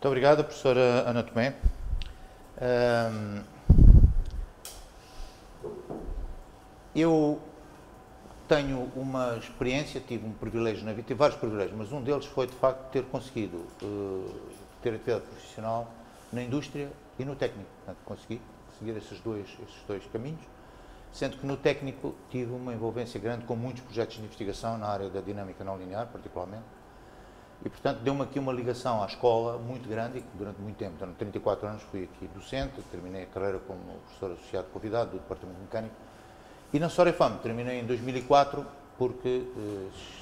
Muito obrigado, professora Ana Tomé. Eu tenho uma experiência, tive um privilégio na vida, tive vários privilégios, mas um deles foi, de facto, ter conseguido ter atividade profissional na indústria e no técnico. Portanto, consegui seguir esses dois caminhos, sendo que no técnico tive uma envolvência grande com muitos projetos de investigação na área da dinâmica não linear, particularmente, e, portanto, deu-me aqui uma ligação à escola muito grande e durante muito tempo, durante 34 anos fui aqui docente, terminei a carreira como professor associado convidado do Departamento de Mecânica, e na Sorefam terminei em 2004 porque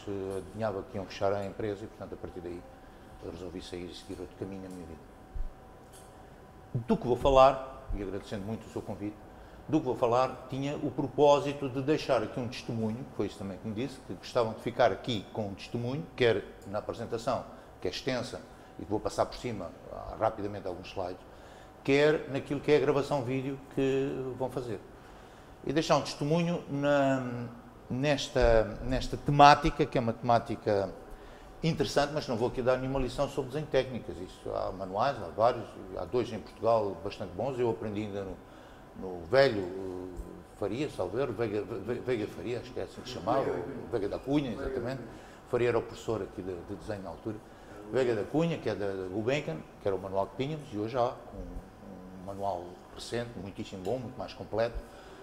se adivinhava que iam fechar a empresa e, portanto, a partir daí resolvi sair e seguir outro caminho na minha vida. Do que vou falar, e agradecendo muito o seu convite, do que vou falar tinha o propósito de deixar aqui um testemunho, foi isso também que me disse, que gostavam de ficar aqui com um testemunho, quer na apresentação, que é extensa, e que vou passar por cima rapidamente alguns slides, quer naquilo que é a gravação vídeo que vão fazer. E deixar um testemunho nesta temática, que é uma temática interessante, mas não vou aqui dar nenhuma lição sobre desenho técnicas. Isso, há manuais, há vários, há dois em Portugal bastante bons, eu aprendi ainda no velho Faria, salveiro, Veiga Faria, acho que é assim que se chamava, Veiga da Cunha, exatamente. Faria era o professor aqui de desenho na altura. Veiga da Cunha, que é da Gulbenkian, que era o manual que tínhamos, e hoje há um manual recente, muitíssimo bom, muito mais completo,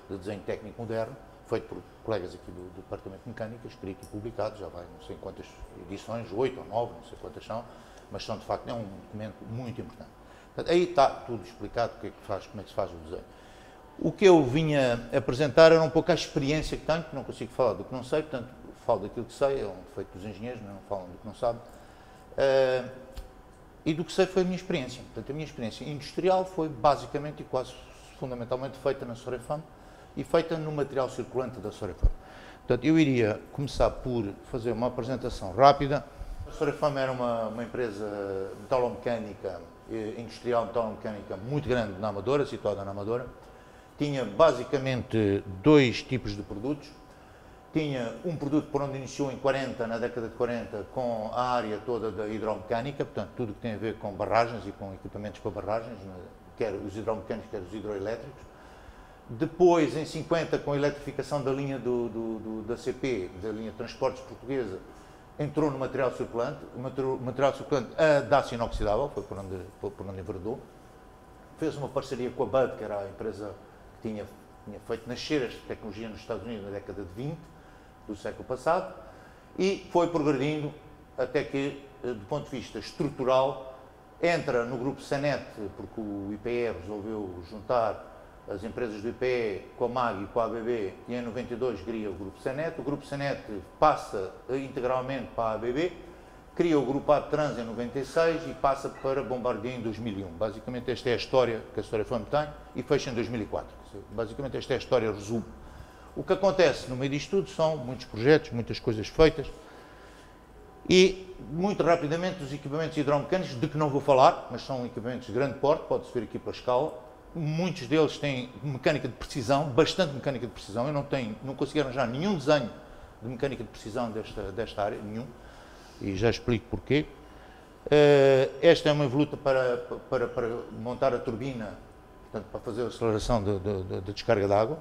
de desenho técnico moderno, feito por colegas aqui do Departamento de Mecânica, escrito e publicado, já vai não sei quantas edições, 8 ou 9, não sei quantas são, mas são de facto, é um documento muito importante. Portanto, aí está tudo explicado, o que é que faz, como é que se faz o desenho. O que eu vinha apresentar era um pouco a experiência que tenho, que não consigo falar do que não sei, portanto, falo daquilo que sei, é um defeito dos engenheiros, não falam do que não sabem, e do que sei foi a minha experiência. Portanto, a minha experiência industrial foi basicamente e quase fundamentalmente feita na Sorefam, e feita no material circulante da Sorefam. Portanto, eu iria começar por fazer uma apresentação rápida. A Sorefam era uma empresa metalomecânica, industrial metalomecânica muito grande na Amadora, situada na Amadora. Tinha basicamente dois tipos de produtos. Tinha um produto por onde iniciou em 40, na década de 40, com a área toda da hidromecânica, portanto, tudo que tem a ver com barragens e com equipamentos para barragens, quer os hidromecânicos, quer os hidroelétricos. Depois, em 50, com a eletrificação da linha da CP, da linha de transportes portuguesa, entrou no material circulante. O material circulante a aço inoxidável, foi por onde enveredou. Fez uma parceria com a Bud, que era a empresa que tinha feito nascer esta tecnologia nos Estados Unidos na década de 20 do século passado, e foi progredindo até que, do ponto de vista estrutural, entra no grupo Sanet, porque o IPE resolveu juntar as empresas do IPE com a MAG e com a ABB, e em 92 cria o Grupo Sanet. O Grupo Sanet passa integralmente para a ABB, cria o Grupo Adtrans em 96 e passa para Bombardier em 2001. Basicamente esta é a história que a Sorefam tem e fecha em 2004. Basicamente esta é a história, resumo. O que acontece no meio disto tudo são muitos projetos, muitas coisas feitas e, muito rapidamente, os equipamentos hidromecânicos, de que não vou falar, mas são equipamentos de grande porte, pode-se ver aqui pela escala. Muitos deles têm mecânica de precisão, bastante mecânica de precisão. Eu não consegui arranjar nenhum desenho de mecânica de precisão desta área, nenhum, e já explico porquê. Esta é uma evoluta para montar a turbina, portanto, para fazer a aceleração da descarga de água.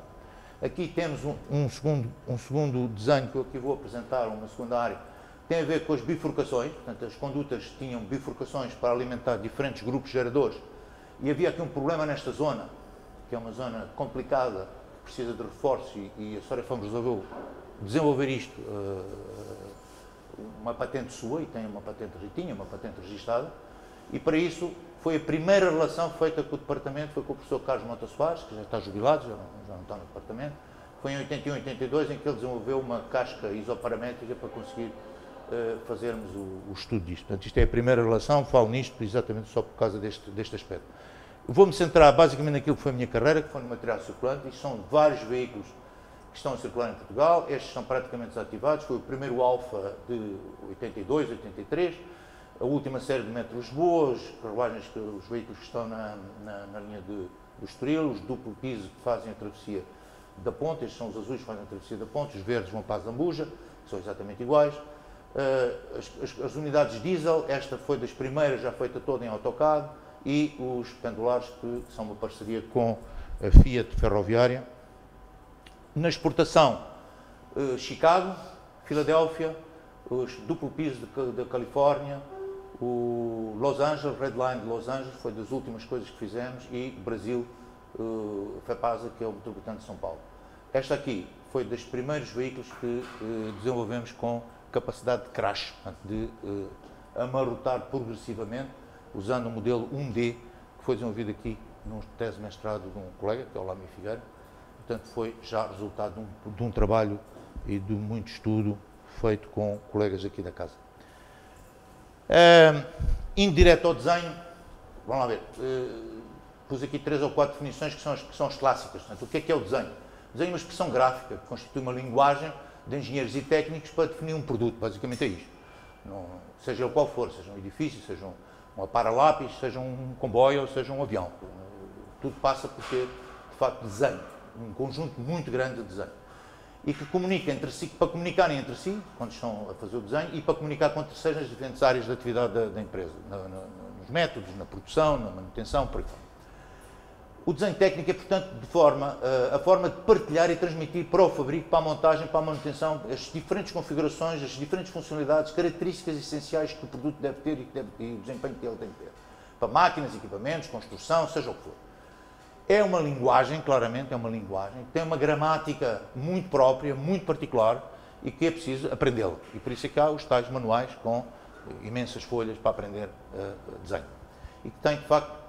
Aqui temos um segundo desenho que eu aqui vou apresentar, uma segunda área, tem a ver com as bifurcações. Portanto, as condutas tinham bifurcações para alimentar diferentes grupos geradores. E havia aqui um problema nesta zona, que é uma zona complicada, que precisa de reforço, e a Sorefam resolveu desenvolver isto, uma patente sua, e tinha uma patente registada, e para isso foi a primeira relação feita com o departamento, foi com o professor Carlos Mota Soares, que já está jubilado, já não está no departamento. Foi em 81, 82, em que ele desenvolveu uma casca isoparamétrica para conseguir fazermos o estudo disto. Portanto, isto é a primeira relação, falo nisto exatamente só por causa deste aspecto. Vou-me centrar basicamente naquilo que foi a minha carreira, que foi no material circulante. Isto são vários veículos que estão a circular em Portugal. Estes são praticamente desativados. Foi o primeiro Alfa de 82, 83, a última série de Metro Lisboa, os veículos que estão na linha do Estoril, os duplo piso que fazem a travessia da ponte. Estes são os azuis que fazem a travessia da ponte, os verdes vão para a Zambuja, que são exatamente iguais. As unidades diesel, esta foi das primeiras, já feita toda em AutoCAD, e os pendulares, que são uma parceria com a Fiat Ferroviária. Na exportação, Chicago, Filadélfia, os duplo piso da Califórnia, o Los Angeles, Red Line de Los Angeles, foi das últimas coisas que fizemos, e Brasil, FEPASA, que é o Metropolitano de São Paulo. Esta aqui foi dos primeiros veículos que desenvolvemos com capacidade de crash, portanto, de amarrotar progressivamente, usando o modelo 1D, que foi desenvolvido aqui num tese de mestrado de um colega, que é o Lamy Figueira. Portanto, foi já resultado de um trabalho e de muito estudo feito com colegas aqui da casa. Indo direto ao desenho, vamos lá ver, pus aqui 3 ou 4 definições que são as clássicas. Portanto, o que é o desenho? O desenho é uma expressão gráfica, que constitui uma linguagem de engenheiros e técnicos para definir um produto, basicamente é isto. Não, seja ele qual for, seja um edifício, seja um apara-lápis, seja um comboio ou seja um avião. Tudo passa por ter, de facto, desenho, um conjunto muito grande de desenho. E que comunica entre si, para comunicarem entre si, quando estão a fazer o desenho, e para comunicar com terceiros nas diferentes áreas de atividade da empresa, nos métodos, na produção, na manutenção, por aí fora. O desenho técnico é, portanto, a forma de partilhar e transmitir para o fabrico, para a montagem, para a manutenção, as diferentes configurações, as diferentes funcionalidades, características essenciais que o produto deve ter e o desempenho que ele tem que ter. Para máquinas, equipamentos, construção, seja o que for. É uma linguagem, claramente, é uma linguagem, que tem uma gramática muito própria, muito particular, e que é preciso aprendê-la. E por isso é que há os tais manuais com imensas folhas para aprender desenho. E que tem, de facto,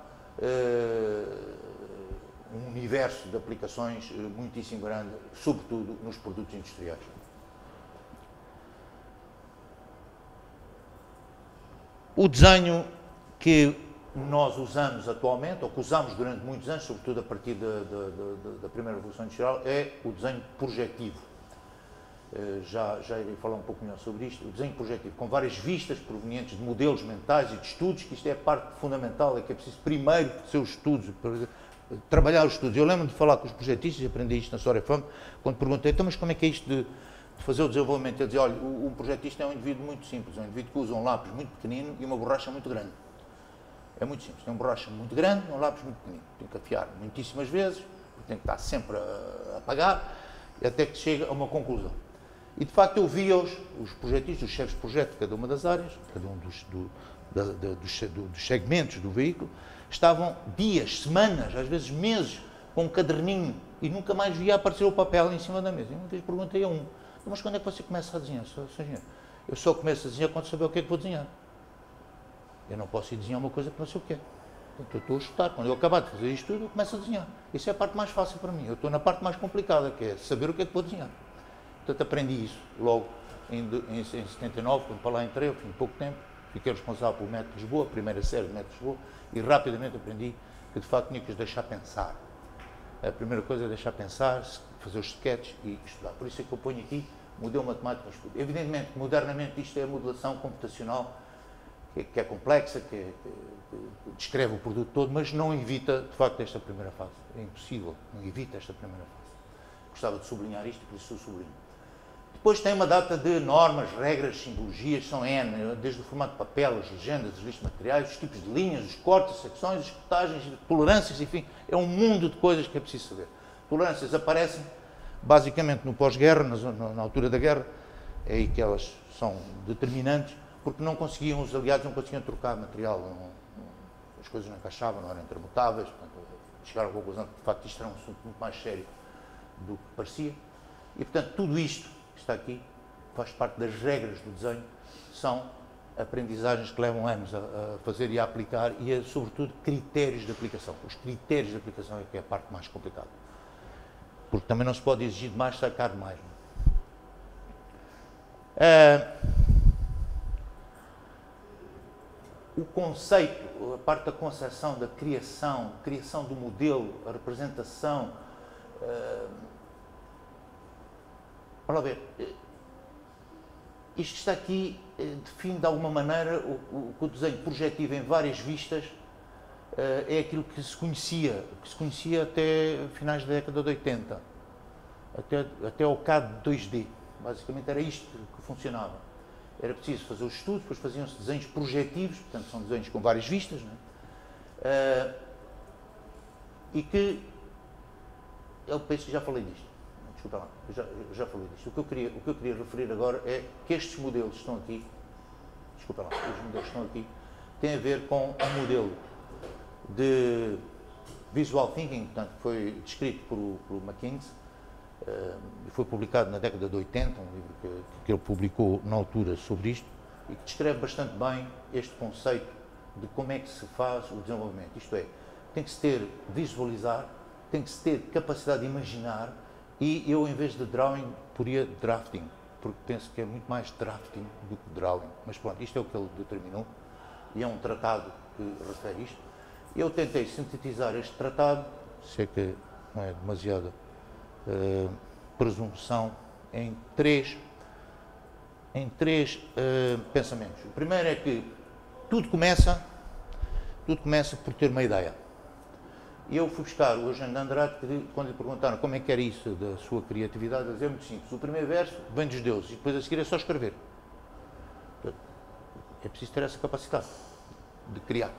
um universo de aplicações muitíssimo grande, sobretudo nos produtos industriais. O desenho que nós usamos atualmente, ou que usamos durante muitos anos, sobretudo a partir da primeira Revolução Industrial, é o desenho projetivo. Já irei falar um pouco melhor sobre isto. O desenho projetivo, com várias vistas provenientes de modelos mentais e de estudos, que isto é a parte fundamental, é que é preciso primeiro fazer os estudos, trabalhar os estudos. Eu lembro de falar com os projetistas, e aprendi isto na Sorefam, quando perguntei, então, mas como é que é isto de fazer o desenvolvimento? Ele dizia, olha, um projetista é um indivíduo muito simples, é um indivíduo que usa um lápis muito pequenino e uma borracha muito grande. É muito simples, tem uma borracha muito grande e um lápis muito pequenino. Tem que afiar muitíssimas vezes, tem que estar sempre a apagar, até que chega a uma conclusão. E, de facto, eu via os projetistas, os chefes de projeto de cada uma das áreas, cada um dos segmentos do veículo, estavam dias, semanas, às vezes meses, com um caderninho, e nunca mais via aparecer o papel em cima da mesa. E uma vez perguntei a um, mas quando é que você começa a desenhar? Eu só começo a desenhar quando saber o que é que vou desenhar. Eu não posso ir desenhar uma coisa que não sei o que é. Portanto, eu estou a chutar. Quando eu acabar de fazer isto tudo, eu começo a desenhar. Isso é a parte mais fácil para mim. Eu estou na parte mais complicada, que é saber o que é que vou desenhar. Portanto, aprendi isso logo em 79, quando para lá entrei, ao fim de pouco tempo. Fiquei responsável pelo método de Lisboa, a primeira série do método de Lisboa, e rapidamente aprendi que, de facto, tinha que os deixar pensar. A primeira coisa é deixar pensar, fazer os sketches e estudar. Por isso é que eu ponho aqui modelo matemático de estudo. Evidentemente, modernamente, isto é a modelação computacional, que é complexa, que descreve o produto todo, mas não evita, de facto, esta primeira fase. É impossível, não evita esta primeira fase. Gostava de sublinhar isto, por isso eu sublinho. Depois tem uma data de normas, regras, simbologias, são N, desde o formato de papel, as legendas, as listas de materiais, os tipos de linhas, os cortes, as secções, as cortagens, tolerâncias, enfim, é um mundo de coisas que é preciso saber. Tolerâncias aparecem, basicamente, no pós-guerra, na altura da guerra, é aí que elas são determinantes, porque não conseguiam, os aliados não conseguiam trocar material, as coisas não encaixavam, não eram intermutáveis, portanto, chegaram à conclusão que, de facto, isto era um assunto muito mais sério do que parecia. E, portanto, tudo isto que está aqui faz parte das regras do desenho, são aprendizagens que levam anos a fazer e a aplicar e, sobretudo, critérios de aplicação. Os critérios de aplicação é que é a parte mais complicada. Porque também não se pode exigir demais, sacar demais. O conceito, a parte da concepção, da criação do modelo, a representação. Olha ver, isto está aqui, define de alguma maneira o desenho projetivo em várias vistas, é aquilo que se conhecia até finais da década de 80, até ao CAD 2D, basicamente era isto que funcionava. era preciso fazer os estudos, depois faziam-se desenhos projetivos, portanto são desenhos com várias vistas, não é? E que, eu penso que já falei disto, desculpa lá, eu já falei disto. O que eu queria referir agora é que estes modelos estão aqui, desculpa lá, os modelos estão aqui, têm a ver com um modelo de Visual Thinking, portanto, foi descrito por McKinsey, e foi publicado na década de 80, um livro que ele publicou na altura sobre isto, e que descreve bastante bem este conceito de como é que se faz o desenvolvimento. Isto é, tem que se ter visualizar, tem que se ter capacidade de imaginar, e eu, em vez de drawing, poria drafting, porque penso que é muito mais drafting do que drawing. Mas pronto, isto é o que ele determinou, e é um tratado que refere isto. Eu tentei sintetizar este tratado, sei que não é demasiada presunção, em três pensamentos. O primeiro é que tudo começa por ter uma ideia. E eu fui buscar o Eugênio de Andrade, que quando lhe perguntaram como é que era isso da sua criatividade, ele dizia muito simples. O primeiro verso vem dos deuses e depois a seguir é só escrever. É preciso ter essa capacidade de criar.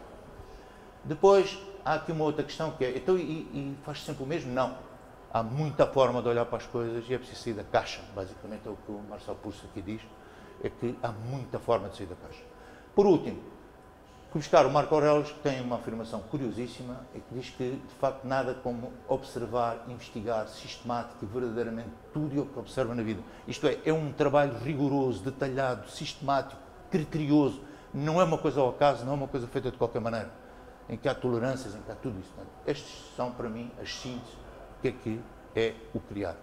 Depois, há aqui uma outra questão que é, então, e faz sempre o mesmo? Não. Há muita forma de olhar para as coisas e é preciso sair da caixa. Basicamente é o que o Marcel Proust aqui diz, é que há muita forma de sair da caixa. Por último, fui buscar o Marco Aurélio, que tem uma afirmação curiosíssima, e que diz que, de facto, nada como observar, investigar, sistemático e verdadeiramente tudo o que observa na vida. Isto é um trabalho rigoroso, detalhado, sistemático, criterioso. Não é uma coisa ao acaso, não é uma coisa feita de qualquer maneira, em que há tolerâncias, em que há tudo isso. Estes são, para mim, as sínteses do que é o criar.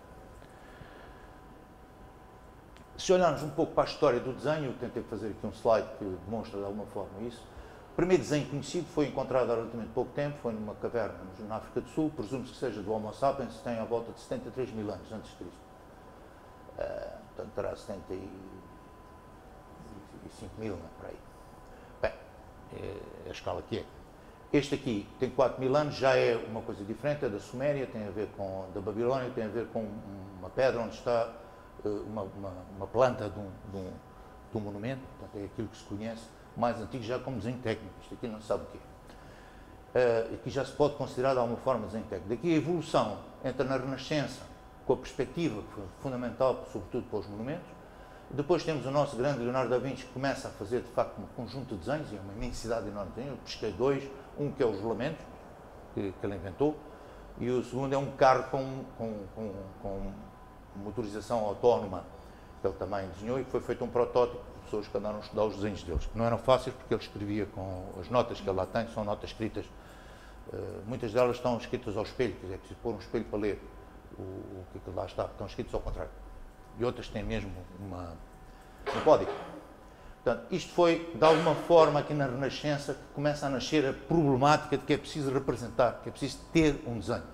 Se olharmos um pouco para a história do desenho, eu tentei fazer aqui um slide que demonstra de alguma forma isso. O primeiro desenho conhecido foi encontrado há relativamente pouco tempo, foi numa caverna na África do Sul, presume-se que seja do Homo sapiens, tem à volta de 73 mil anos antes de Cristo. Portanto, terá 75 mil, não é? Por aí. Bem, é a escala que é. Este aqui tem 4 mil anos, já é uma coisa diferente, é da Suméria, tem a ver com da Babilónia, tem a ver com uma pedra onde está uma planta de um monumento, portanto é aquilo que se conhece mais antigo já como desenho técnico. Isto aqui não se sabe o que é. Aqui já se pode considerar de alguma forma desenho técnico. Daqui a evolução entra na Renascença, com a perspectiva que foi fundamental, sobretudo para os monumentos. Depois temos o nosso grande Leonardo da Vinci, que começa a fazer de facto um conjunto de desenhos, e é uma imensidade enorme de desenhos. Eu pesquei dois, um que é os rolamentos, que ele inventou, e o segundo é um carro com motorização autónoma, que ele também desenhou, e que foi feito um protótipo de pessoas que andaram a estudar os desenhos deles, que não eram fáceis porque ele escrevia com as notas que ele lá tem, são notas escritas, muitas delas estão escritas ao espelho, quer dizer, é preciso pôr um espelho para ler o que lá está, estão escritas ao contrário. E outras têm mesmo um código. Portanto, isto foi, de alguma forma, aqui na Renascença, que começa a nascer a problemática de que é preciso representar, que é preciso ter um desenho.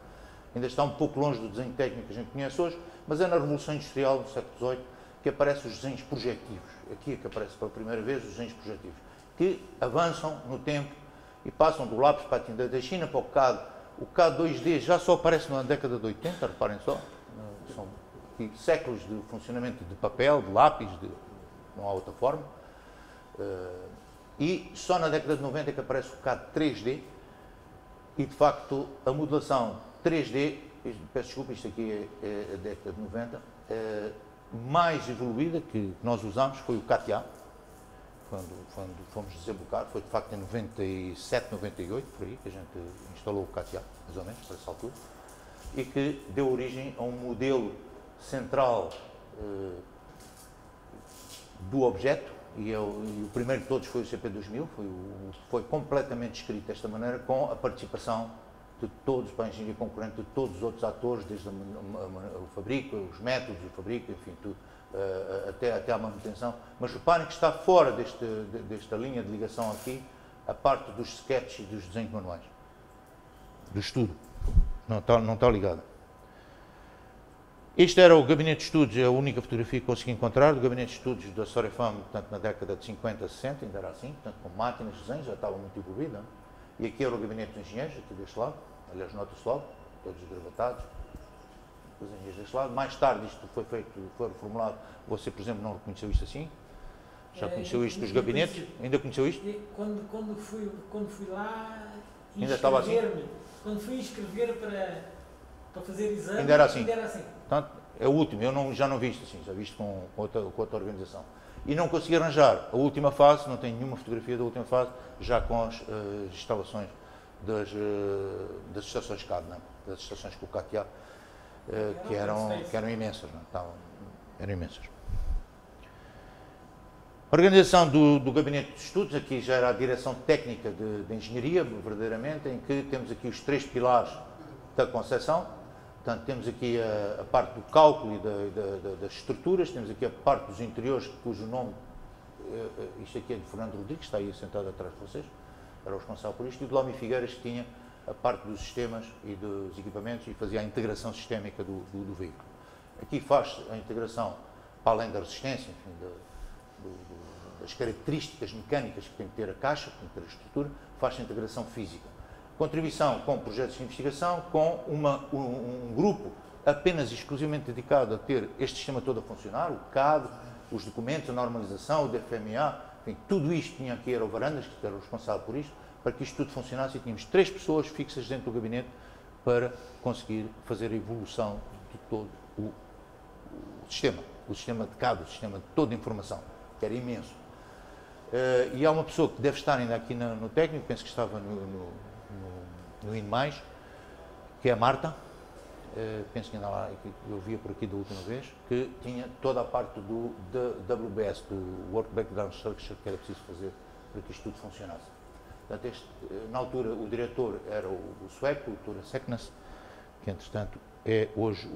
Ainda está um pouco longe do desenho técnico que a gente conhece hoje, mas é na Revolução Industrial do século XVIII que aparecem os desenhos projetivos. Aqui é que aparece pela primeira vez os desenhos projetivos, que avançam no tempo e passam do lápis para a tinta da China para o CAD. O CAD 2D já só aparece na década de 80, reparem só. São séculos de funcionamento de papel, de lápis, não há outra forma. E só na década de 90 é que aparece o CAD 3D e, de facto, a modelação 3D, peço desculpa, isto aqui é a década de 90, mais evoluída que nós usámos foi o CATIA, quando fomos desembocar, foi de facto em 97, 98, por aí, que a gente instalou o CATIA, mais ou menos, para essa altura, e que deu origem a um modelo central do objeto, e o primeiro de todos foi o CP2000, foi completamente escrito desta maneira, com a participação de todos, para a engenharia concorrente, de todos os outros atores, desde o fabrico, os métodos do fabrico, enfim, tudo, até à manutenção. Mas reparem que está fora desta linha de ligação aqui, a parte dos sketches e dos desenhos manuais, do estudo, não está ligada. Este era o gabinete de estudos, é a única fotografia que consegui encontrar, do gabinete de estudos da Sorefam, portanto, na década de 50, 60, ainda era assim, portanto, com máquinas de desenho, já estava muito evoluído, não? E aqui era o gabinete dos engenheiros, aqui deste lado, aliás, nota-se logo, todos gravatados, os engenheiros deste lado. Mais tarde isto foi reformulado, você, por exemplo, não reconheceu isto assim, Já conheceu isto dos gabinetes? Ainda conheceu isto? Quando fui lá ainda estava assim? Quando fui inscrever para fazer exame, ainda era assim. Portanto, é o último, já não vi isto assim, já vi isto com outra organização. E não consegui arranjar a última fase, não tenho nenhuma fotografia da última fase, já com as instalações das estações CAD, das estações com o CATIA, que eram imensas. Eram imensas. A organização do gabinete de estudos, aqui já era a direção técnica de engenharia, verdadeiramente, em que temos aqui os 3 pilares da concepção. Portanto, temos aqui a parte do cálculo e das estruturas, temos aqui a parte dos interiores, cujo nome, isto aqui é de Fernando Rodrigues, está aí sentado atrás de vocês, era o responsável por isto, e o Lómi Figueiras, que tinha a parte dos sistemas e dos equipamentos e fazia a integração sistémica do veículo. Aqui faz a integração, para além da resistência, enfim, das características mecânicas que tem que ter a caixa, que tem que ter a estrutura, faz a integração física. Contribuição com projetos de investigação, com um grupo apenas exclusivamente dedicado a ter este sistema todo a funcionar, o CAD, os documentos, a normalização, o DFMA, enfim, tudo isto tinha aqui, era o Varandas, que era o responsável por isto, para que isto tudo funcionasse, e tínhamos 3 pessoas fixas dentro do gabinete para conseguir fazer a evolução de todo o sistema de CAD, o sistema de toda a informação, que era imenso. E há uma pessoa que deve estar ainda aqui no técnico, penso que estava no INMAIS, que é a Marta, penso que ainda lá, eu via por aqui da última vez, que tinha toda a parte do WBS, do Work Background Structure, que era preciso fazer para que isto tudo funcionasse. Portanto, na altura o diretor era o sueco, o Ture Seknes, que entretanto é hoje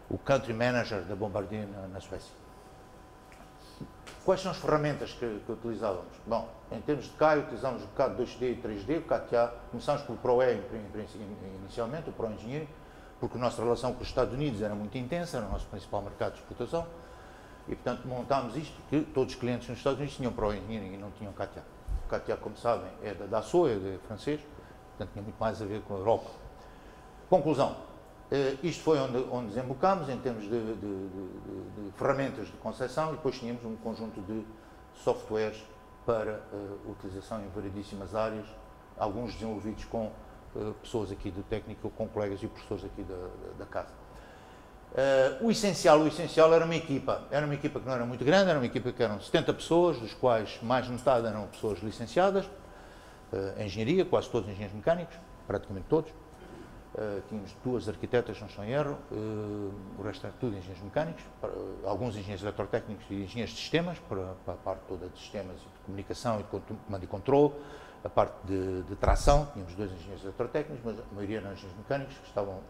o Country Manager da Bombardier na Suécia. Quais são as ferramentas que utilizávamos? Bom, em termos de CAD, utilizávamos o CAD 2D e 3D, o CATIA. Começámos pelo ProE inicialmente, o Pro Engineering, porque a nossa relação com os Estados Unidos era muito intensa, era o nosso principal mercado de exportação, e portanto montámos isto, porque todos os clientes nos Estados Unidos tinham Pro Engineering e não tinham CATIA. O CATIA, como sabem, é da Dassault, é francês, portanto tinha muito mais a ver com a Europa. Conclusão. Isto foi onde desembocámos em termos de ferramentas de concepção, e depois tínhamos um conjunto de softwares para utilização em variedíssimas áreas, alguns desenvolvidos com pessoas aqui do técnico, com colegas e professores aqui da casa. O essencial era uma equipa que não era muito grande, era uma equipa que eram 70 pessoas, dos quais mais de metade eram pessoas licenciadas em engenharia, quase todos engenheiros mecânicos, praticamente todos. Tínhamos 2 arquitetas, não estou em erro, o resto era tudo engenheiros mecânicos, alguns engenheiros eletrotécnicos e engenheiros de sistemas, para a parte toda de sistemas e de comunicação e de comando e controle, a parte de tração, tínhamos 2 engenheiros eletrotécnicos, mas a maioria eram engenheiros mecânicos que estavam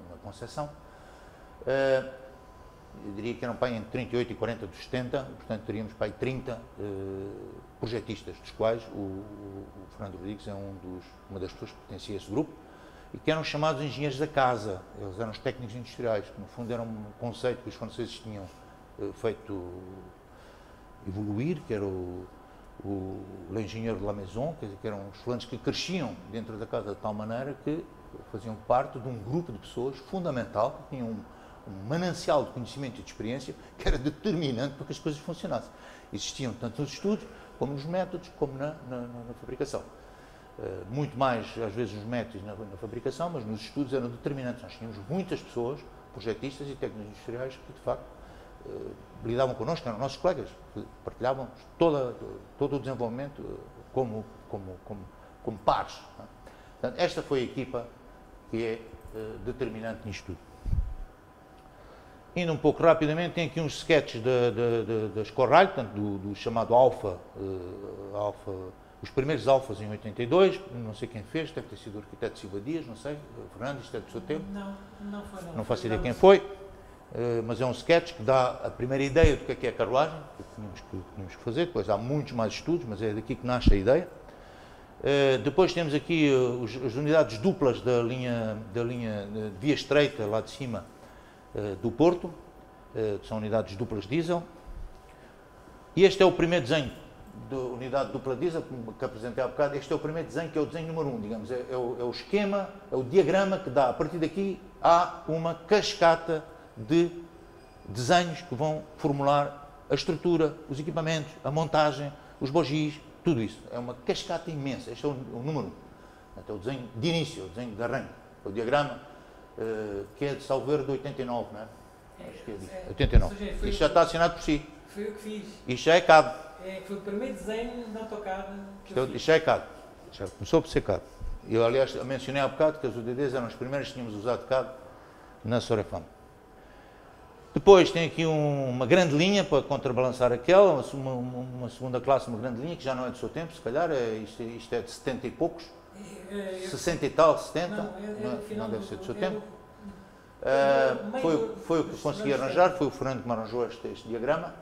na concepção. Eu diria que eram para aí entre 38 e 40 dos 70, portanto teríamos para aí 30 projetistas, dos quais o Fernando Rodrigues é uma das pessoas que pertencia a esse grupo, e que eram chamados engenheiros da casa. Eles eram os técnicos industriais, que no fundo era um conceito que os franceses tinham feito evoluir, que era o l'ingénieur de la maison, quer dizer, que eram os fulanos que cresciam dentro da casa de tal maneira que faziam parte de um grupo de pessoas fundamental, que tinham um manancial de conhecimento e de experiência que era determinante para que as coisas funcionassem. Existiam tanto nos estudos, como nos métodos, como na fabricação. Muito mais, às vezes, nos métodos na fabricação, mas nos estudos eram determinantes. Nós tínhamos muitas pessoas, projetistas e técnicos industriais, que, de facto, lidavam connosco, eram nossos colegas, que partilhavam todo o desenvolvimento como pares. Portanto, esta foi a equipa que é determinante nisto tudo. Indo um pouco rapidamente, tem aqui uns sketches da Scorrail, portanto, do chamado Alfa, os primeiros Alfas em 82, não sei quem fez, deve ter sido o arquiteto Silva Dias, não sei, Fernando, isto é do seu tempo? Não foi. Não faço ideia quem foi, mas é um sketch que dá a primeira ideia do que é a carruagem, que tínhamos que fazer, depois há muitos mais estudos, mas é daqui que nasce a ideia. Depois temos aqui as unidades duplas da linha de via estreita, lá de cima, do Porto, que são unidades duplas diesel. E este é o primeiro desenho da unidade dupla diesel, que apresentei há bocado. Este é o primeiro desenho, que é o desenho número 1, digamos, é o esquema, é o diagrama que dá, a partir daqui há uma cascata de desenhos que vão formular a estrutura, os equipamentos, a montagem, os bogis, tudo isso. É uma cascata imensa. Este é o número 1. Então, o desenho de início, o desenho de arranque. O diagrama, que é de salvo erro de 89, não é? Acho que é disso. 89. Isto já está assinado por si. Foi eu que fiz. Isto já é CAD. Foi o primeiro desenho da AutoCAD que Isto já é CAD. Já começou por ser CAD. Eu, aliás, mencionei há bocado que as UDDs eram os primeiros que tínhamos usado CAD na Sorefam. Depois tem aqui uma grande linha para contrabalançar aquela, uma segunda classe, uma grande linha, que já não é do seu tempo, se calhar, isto é de 70 e poucos, 60 e tal, 70, não deve ser do seu tempo. Foi o que consegui arranjar, foi o Fernando que me arranjou este diagrama,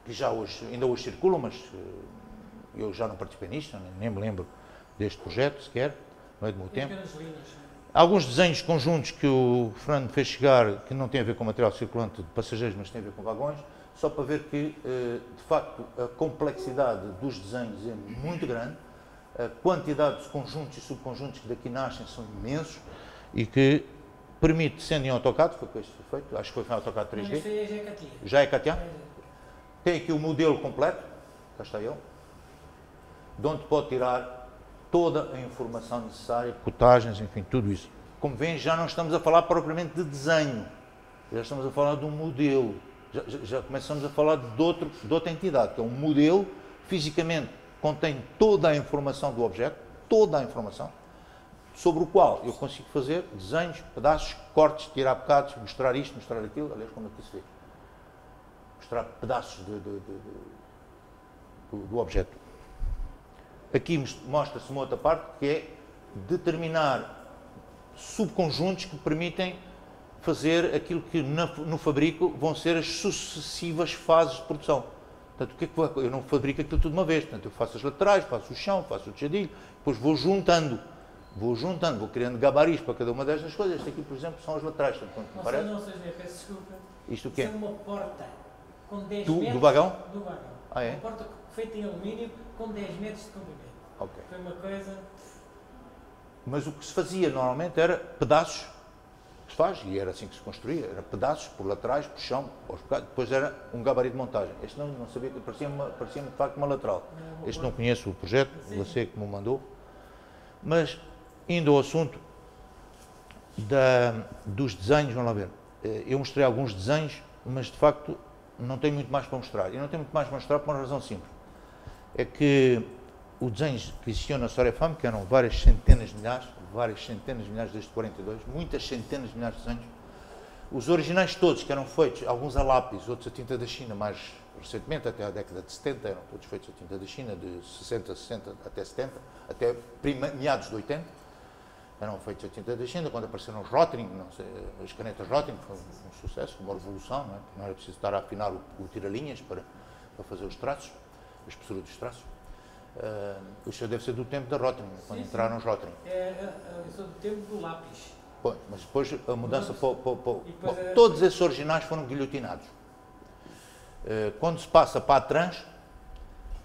que já hoje, ainda hoje circula, mas eu já não participei nisto, nem me lembro deste projeto sequer, não é do meu tempo. Alguns desenhos conjuntos que o Fernando fez chegar, que não tem a ver com material circulante de passageiros, mas tem a ver com vagões, só para ver que, de facto, a complexidade dos desenhos é muito grande, a quantidade de conjuntos e subconjuntos que daqui nascem são imensos e que permite, sendo em AutoCAD, foi o que este foi feito, acho que foi em AutoCAD 3D. Já é CATIA? Tem aqui o modelo completo, cá está ele, de onde pode tirar toda a informação necessária, cotagens, enfim, tudo isso. Como vêem, já não estamos a falar propriamente de desenho, já estamos a falar de um modelo, já começamos a falar de outra entidade, que é um modelo, fisicamente contém toda a informação do objeto, toda a informação, sobre o qual eu consigo fazer desenhos, pedaços, cortes, tirar bocados, mostrar isto, mostrar aquilo, aliás, como aqui se vê. Mostrar pedaços do objeto. Aqui mostra-se uma outra parte, que é determinar subconjuntos que permitem fazer aquilo que no fabrico vão ser as sucessivas fases de produção. Portanto, o que é que eu não fabrico aquilo tudo de uma vez. Portanto, eu faço as laterais, faço o chão, faço o tejadilho, depois vou juntando, vou criando gabarits para cada uma destas coisas. Este aqui, por exemplo, são as laterais. Não sei, não sei, peço desculpa. Isto o quê? Isso é uma porta com 10 metros... Do vagão? Do vagão. Ah, é? Uma porta feita em alumínio com 10 metros de comprimento. Okay. Foi uma coisa... Mas o que se fazia normalmente era pedaços, que se faz, e era assim que se construía, era pedaços por laterais, por chão, depois era um gabarito de montagem. Este não sabia, parecia-me de facto uma lateral. Este não conheço o projeto, você que me mandou. Mas, indo ao assunto dos desenhos, vamos lá ver. Eu mostrei alguns desenhos, mas de facto não tenho muito mais para mostrar. E não tenho muito mais para mostrar por uma razão simples. É que os desenhos que existiam na Sorefam, que eram várias centenas de milhares desde 42, muitas centenas de milhares de desenhos, os originais todos que eram feitos, alguns a lápis, outros a tinta da China, mais recentemente, até a década de 70, eram todos feitos a tinta da China, de 60 até 70, até meados de 80, eram feitos a tinta da China, quando apareceram os Rotring, as canetas Rotring, foi um sucesso, uma revolução, não era preciso estar a afinar o tira-linhas para fazer os traços, a espessura dos traços. Isso deve ser do tempo da Rotring, quando entraram os Rotring. Eu sou do tempo do lápis. Bom, mas depois a mudança todos esses originais foram guilhotinados. Quando se passa para a trans,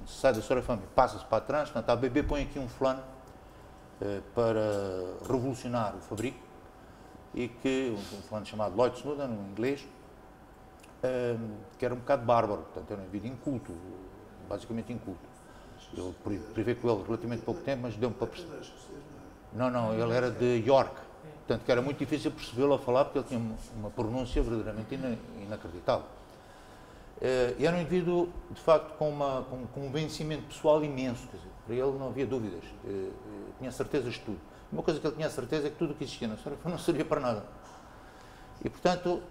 se sai da Sorefam e passa-se para a trans, portanto a ABB põe aqui um fulano para revolucionar o fabrico, e que um fulano chamado Lloyd Snowden, em inglês, que era um bocado bárbaro, portanto era um indivíduo inculto, basicamente inculto. Eu privei com ele relativamente pouco tempo, mas deu-me para perceber. Não, ele era de York, portanto que era muito difícil percebê-lo a falar, porque ele tinha uma pronúncia verdadeiramente inacreditável. E era um indivíduo, de facto, com um vencimento pessoal imenso, quer dizer, para ele não havia dúvidas, tinha certezas de tudo. Uma coisa que ele tinha certeza é que tudo o que existia na Sorefam não servia para nada. E, portanto,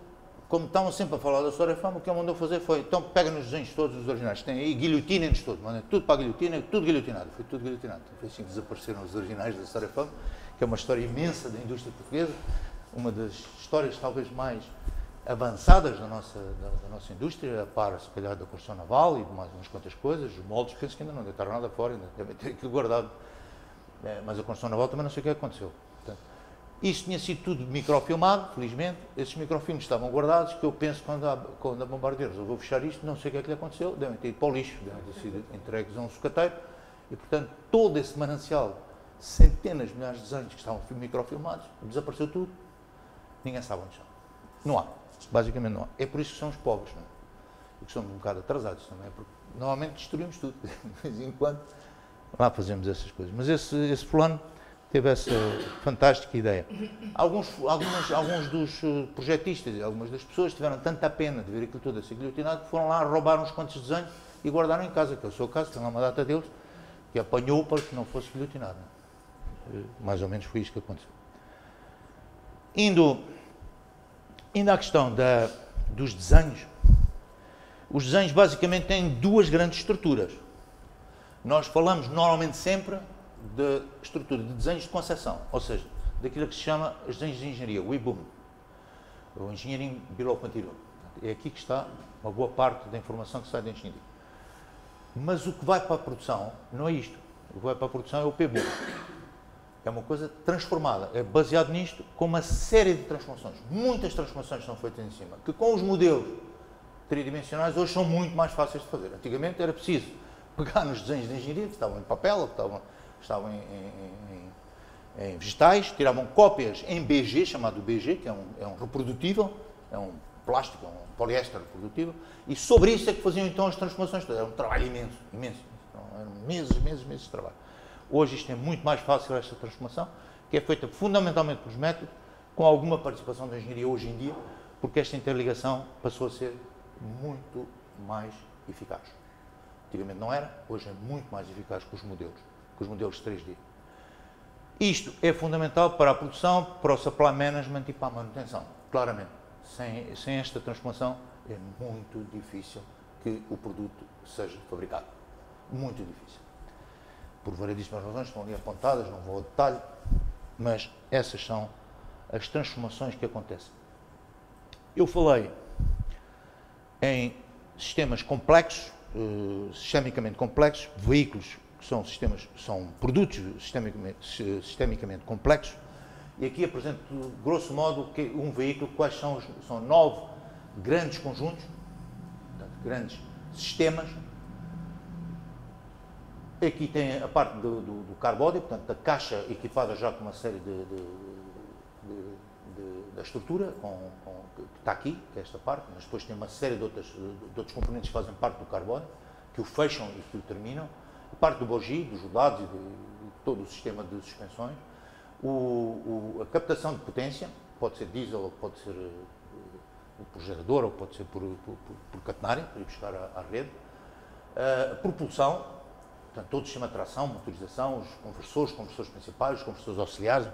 como estavam sempre a falar da Sorefam, o que ele mandou fazer foi, então pega nos desenhos todos os originais, tem aí, guilhotinem-nos todos, manda tudo para a guilhotina, tudo guilhotinado. Foi tudo guilhotinado. Foi assim que desapareceram os originais da Sorefam, que é uma história imensa da indústria portuguesa, uma das histórias talvez mais avançadas da nossa indústria, a par, se calhar, da construção naval e de mais umas quantas coisas. Os moldes, penso que ainda não deitaram nada fora, ainda devem ter aquilo guardado. Mas a construção naval também não sei o que aconteceu. Portanto, isto tinha sido tudo microfilmado, felizmente. Esses microfilmes estavam guardados, que eu penso que quando a Bombardier resolveu fechar isto, não sei o que é que lhe aconteceu, devem ter ido para o lixo, devem ter sido entregues a um sucateiro. E, portanto, todo esse manancial, centenas de milhares de desenhos que estavam microfilmados, desapareceu tudo, ninguém sabe onde está. Não há. Basicamente não há. É por isso que são os pobres, não é? E, porque somos um bocado atrasados também, porque normalmente destruímos tudo, de vez em quando lá fazemos essas coisas. Mas esse fulano teve essa fantástica ideia. Alguns dos projetistas, algumas das pessoas tiveram tanta pena de ver aquilo tudo a ser guilhotinado que foram lá roubar uns quantos desenhos e guardaram em casa, que é o seu caso, tem lá uma data deles, que apanhou para que não fosse guilhotinado. Mais ou menos foi isto que aconteceu. Indo à questão dos desenhos, os desenhos basicamente têm duas grandes estruturas. Nós falamos normalmente sempre da estrutura de desenhos de concepção, ou seja, daquilo que se chama os desenhos de engenharia, o IBUM, o Engineering Below Material. É aqui que está uma boa parte da informação que sai da engenharia. Mas o que vai para a produção não é isto. O que vai para a produção é o PBUM. É uma coisa transformada, é baseado nisto, com uma série de transformações. Muitas transformações são feitas em cima, que com os modelos tridimensionais hoje são muito mais fáceis de fazer. Antigamente era preciso pegar nos desenhos de engenharia, que estavam em papel, ou que estavam em vegetais, tiravam cópias em BG, chamado BG, que é um reprodutível, é um plástico, é um poliéster reprodutível, e sobre isso é que faziam então as transformações todas. Era um trabalho imenso, imenso. Então, eram meses de trabalho. Hoje isto é muito mais fácil, esta transformação, que é feita fundamentalmente pelos métodos, com alguma participação da engenharia hoje em dia, porque esta interligação passou a ser muito mais eficaz. Antigamente não era, hoje é muito mais eficaz com os modelos 3D. Isto é fundamental para a produção, para o supply management e para a manutenção, claramente. Sem esta transformação é muito difícil que o produto seja fabricado. Muito difícil. Por variedíssimas razões, estão ali apontadas, não vou ao detalhe, mas essas são as transformações que acontecem. Eu falei em sistemas complexos, sistemicamente complexos, veículos que são produtos sistemicamente complexos, e aqui apresento, grosso modo, um veículo, quais são 9 grandes conjuntos, portanto, grandes sistemas. Aqui tem a parte do car body, portanto, da caixa equipada já com uma série da estrutura, que está aqui, que é esta parte, mas depois tem uma série de outros componentes que fazem parte do car body, que o fecham e que o terminam. A parte do bogie, dos rodados e de todo o sistema de suspensões. A captação de potência, pode ser diesel, ou pode ser por gerador, ou pode ser por catenária, para ir buscar à rede. A propulsão, portanto, todo o sistema de tração, motorização, os compressores principais, os compressores auxiliares,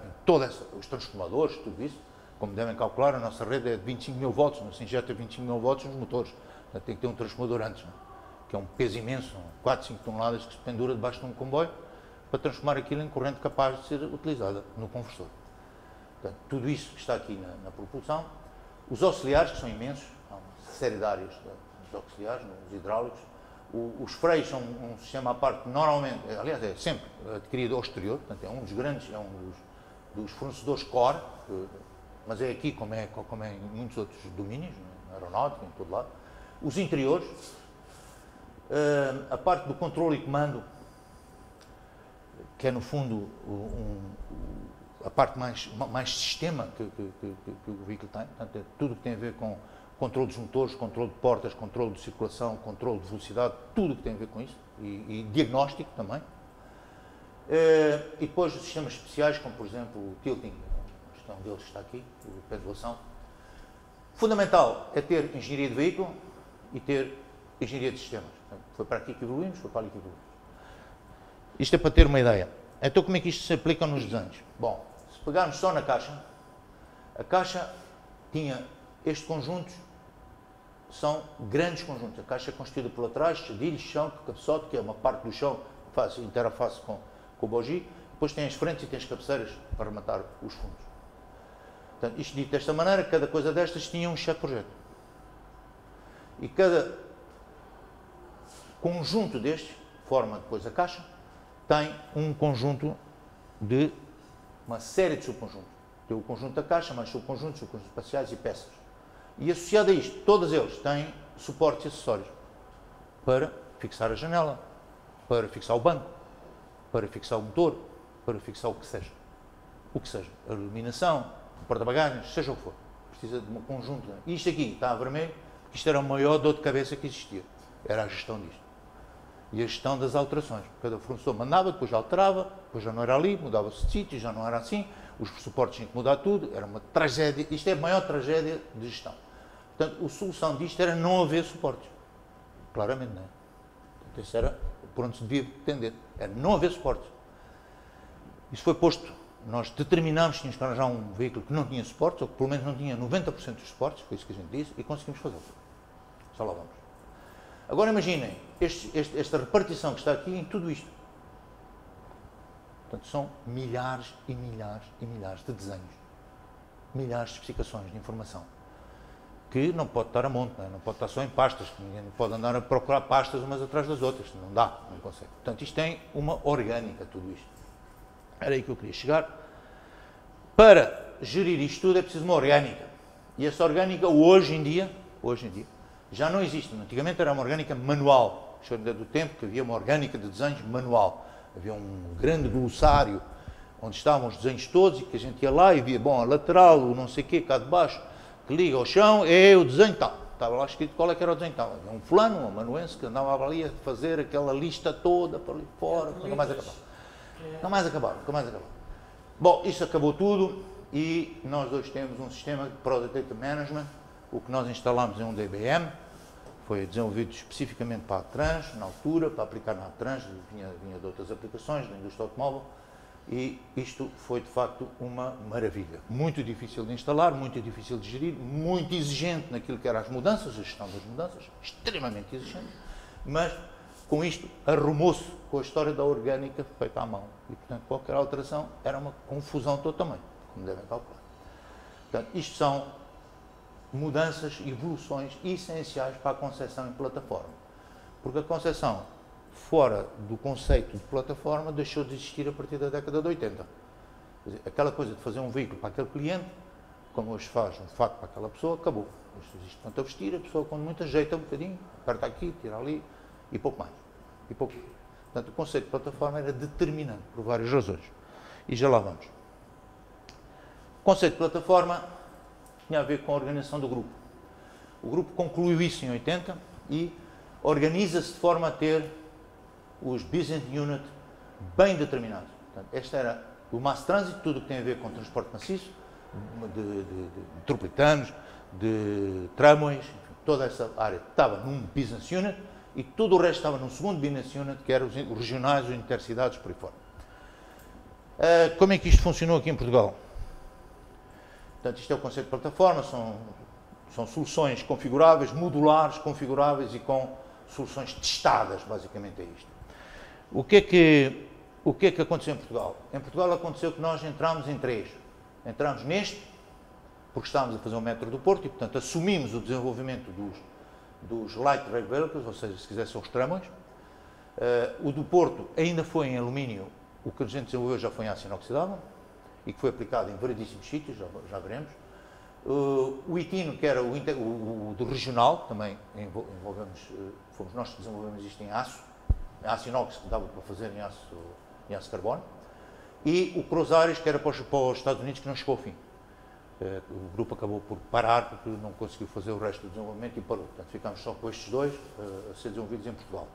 os transformadores, tudo isso. Como devem calcular, a nossa rede é de 25 mil volts, não se injeta 25 mil volts nos motores. Portanto, tem que ter um transformador antes, não? Que é um peso imenso, 4, 5 toneladas que se pendura debaixo de um comboio, para transformar aquilo em corrente capaz de ser utilizada no conversor. Portanto, tudo isso que está aqui na propulsão. Os auxiliares, que são imensos, há uma série de áreas dos auxiliares, nos hidráulicos. Os freios são um sistema à parte, normalmente, aliás, é sempre adquirido ao exterior, portanto, é um dos grandes, é um dos fornecedores core, mas é aqui como é em muitos outros domínios, na aeronáutica, em todo lado. Os interiores, a parte do controle e comando, que é no fundo a parte mais sistema que o veículo tem, portanto, é tudo o que tem a ver com controle dos motores, controle de portas, controle de circulação, controle de velocidade, tudo o que tem a ver com isso, e diagnóstico também. E depois os sistemas especiais, como por exemplo o tilting, acho que é um deles que está aqui, a pendulação. Fundamental é ter engenharia de veículo e ter engenharia de sistemas. Portanto, foi para aqui que evoluímos, foi para ali que evoluímos. Isto é para ter uma ideia. Então como é que isto se aplica nos desenhos? Bom, se pegarmos só na caixa, a caixa tinha estes conjuntos, são grandes conjuntos. A caixa é constituída por laterais, chadilhos, chão, cabeçote, que é uma parte do chão que faz interface com o bogie, depois tem as frentes e tem as cabeceiras para rematar os fundos. Portanto, isto dito desta maneira, cada coisa destas tinha um chefe projeto. E cada conjunto destes, forma depois a caixa, tem um conjunto de uma série de subconjuntos. Tem o conjunto da caixa, mais subconjuntos espaciais e peças. E associado a isto, todos eles têm suportes e acessórios para fixar a janela, para fixar o banco, para fixar o motor, para fixar o que seja. O que seja. A iluminação, o porta-bagagens, seja o que for. Precisa de um conjunto. E isto aqui está a vermelho, Isto era a maior dor de cabeça que existia. Era a gestão disto. E a gestão das alterações. Cada fornecedor mandava, depois já alterava, depois já não era ali, mudava-se de sítio, já não era assim, os suportes tinham que mudar tudo, era uma tragédia. Isto é a maior tragédia de gestão. Portanto, a solução disto era não haver suportes. Claramente não é. Portanto, isso era por onde se devia tender. Era não haver suportes. Isso foi posto. Nós determinámos que tínhamos que arranjar um veículo que não tinha suportes, ou que pelo menos não tinha 90% dos suportes, foi isso que a gente disse, e conseguimos fazê-lo. Já lá vamos. Agora imaginem esta repartição que está aqui em tudo isto. Portanto, são milhares e milhares e milhares de desenhos, milhares de especificações de informação, que não pode estar a monte, não pode estar só em pastas, ninguém pode andar a procurar pastas umas atrás das outras, não dá, não consegue. Portanto, isto tem uma orgânica, tudo isto. Era aí que eu queria chegar. Para gerir isto tudo é preciso uma orgânica. E essa orgânica, hoje em dia, já não existe. Antigamente era uma orgânica manual. Isto era do tempo que havia uma orgânica de desenhos manual. Havia um grande glossário onde estavam os desenhos todos e que a gente ia lá e via, bom, a lateral, o não sei o quê, cá de baixo, que liga ao chão, é o desenho tal. Estava lá escrito qual é que era o desenho tal. Havia um fulano, um amanuense, que andava ali a fazer aquela lista toda para ali fora, nunca mais acabava. Nunca mais acabava. Bom, isso acabou tudo e nós hoje temos um sistema de Product Data Management. O que nós instalámos é um DBM, foi desenvolvido especificamente para a Trans, na altura, para aplicar na Trans, vinha de outras aplicações, da indústria automóvel, e isto foi de facto uma maravilha. Muito difícil de instalar, muito difícil de gerir, muito exigente naquilo que eram as mudanças, a gestão das mudanças, extremamente exigente, mas com isto arrumou-se com a história da orgânica feita à mão. E, portanto, qualquer alteração era uma confusão todo também, como devem calcular. Portanto, isto são mudanças e evoluções essenciais para a concepção em plataforma. Porque a concepção fora do conceito de plataforma deixou de existir a partir da década de 80. Quer dizer, aquela coisa de fazer um veículo para aquele cliente, como hoje faz um fato para aquela pessoa, acabou. Hoje existe quanto a vestir, a pessoa quando muito ajeita um bocadinho, aperta aqui, tira ali e pouco mais. E pouco. Portanto, o conceito de plataforma era determinante por várias razões. E já lá vamos. O conceito de plataforma tinha a ver com a organização do grupo. O grupo concluiu isso em 80 e organiza-se de forma a ter os business unit bem determinados. Portanto, este era o mass transit, tudo o que tem a ver com transporte maciço, de metropolitanos, de tramways, enfim, toda essa área estava num business unit e todo o resto estava num segundo business unit, que eram os regionais, os intercidades, por aí fora. Como é que isto funcionou aqui em Portugal? Portanto, isto é o conceito de plataforma, são soluções configuráveis, modulares, configuráveis e com soluções testadas, basicamente é isto. O que é que aconteceu em Portugal? Em Portugal aconteceu que nós entramos em três. Entramos neste, porque estávamos a fazer o metro do Porto e, portanto, assumimos o desenvolvimento dos light rail vehicles, ou seja, se quiser são os tramways. O do Porto ainda foi em alumínio, o que a gente desenvolveu já foi em aço inoxidável e que foi aplicado em variedíssimos sítios, já veremos. O Itino, que era o do regional, também fomos nós que desenvolvemos isto em aço inox, que dava para fazer em aço carbono, e o Cruzares, que era para os Estados Unidos, que não chegou ao fim. O grupo acabou por parar, porque não conseguiu fazer o resto do desenvolvimento e parou. Portanto, ficámos só com estes dois a ser desenvolvidos em Portugal.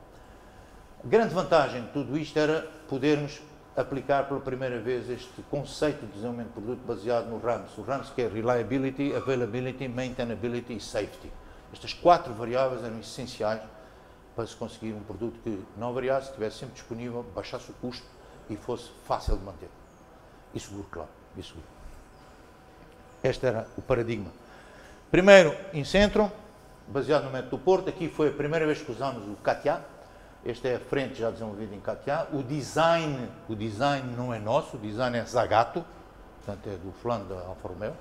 A grande vantagem de tudo isto era podermos aplicar pela primeira vez este conceito de desenvolvimento de produto baseado no RAMS. O RAMS, que é Reliability, Availability, Maintainability e Safety. Estas 4 variáveis eram essenciais para se conseguir um produto que não variasse, estivesse sempre disponível, baixasse o custo e fosse fácil de manter. E seguro, claro. E seguro. Este era o paradigma. Primeiro, em centro, baseado no método do Porto. Aqui foi a primeira vez que usámos o CATIA. Esta é a frente já desenvolvida em CATIA. O design não é nosso, o design é Zagato, portanto é do fulano da Alfa Romeo.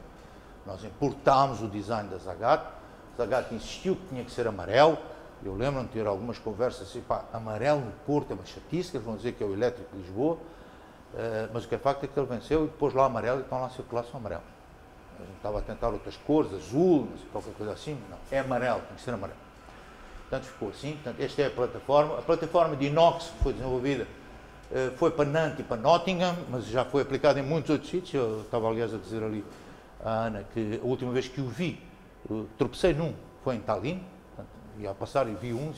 Nós importámos o design da Zagato. Zagato insistiu que tinha que ser amarelo. Eu lembro-me de ter algumas conversas assim, pá, amarelo no Porto é uma chatice, que eles vão dizer que é o elétrico de Lisboa, mas o que é facto é que ele venceu e pôs lá amarelo e estão lá a circular só amarelo. A gente estava a tentar outras cores, azul, não sei, qualquer coisa assim, não, é amarelo, tem que ser amarelo. Portanto, ficou assim. Portanto, esta é a plataforma. A plataforma de inox que foi desenvolvida foi para Nantes e para Nottingham, mas já foi aplicada em muitos outros sítios. Eu estava, aliás, a dizer ali à Ana que a última vez que o vi, tropecei num, foi em Tallinn, portanto, ia a passar e vi um,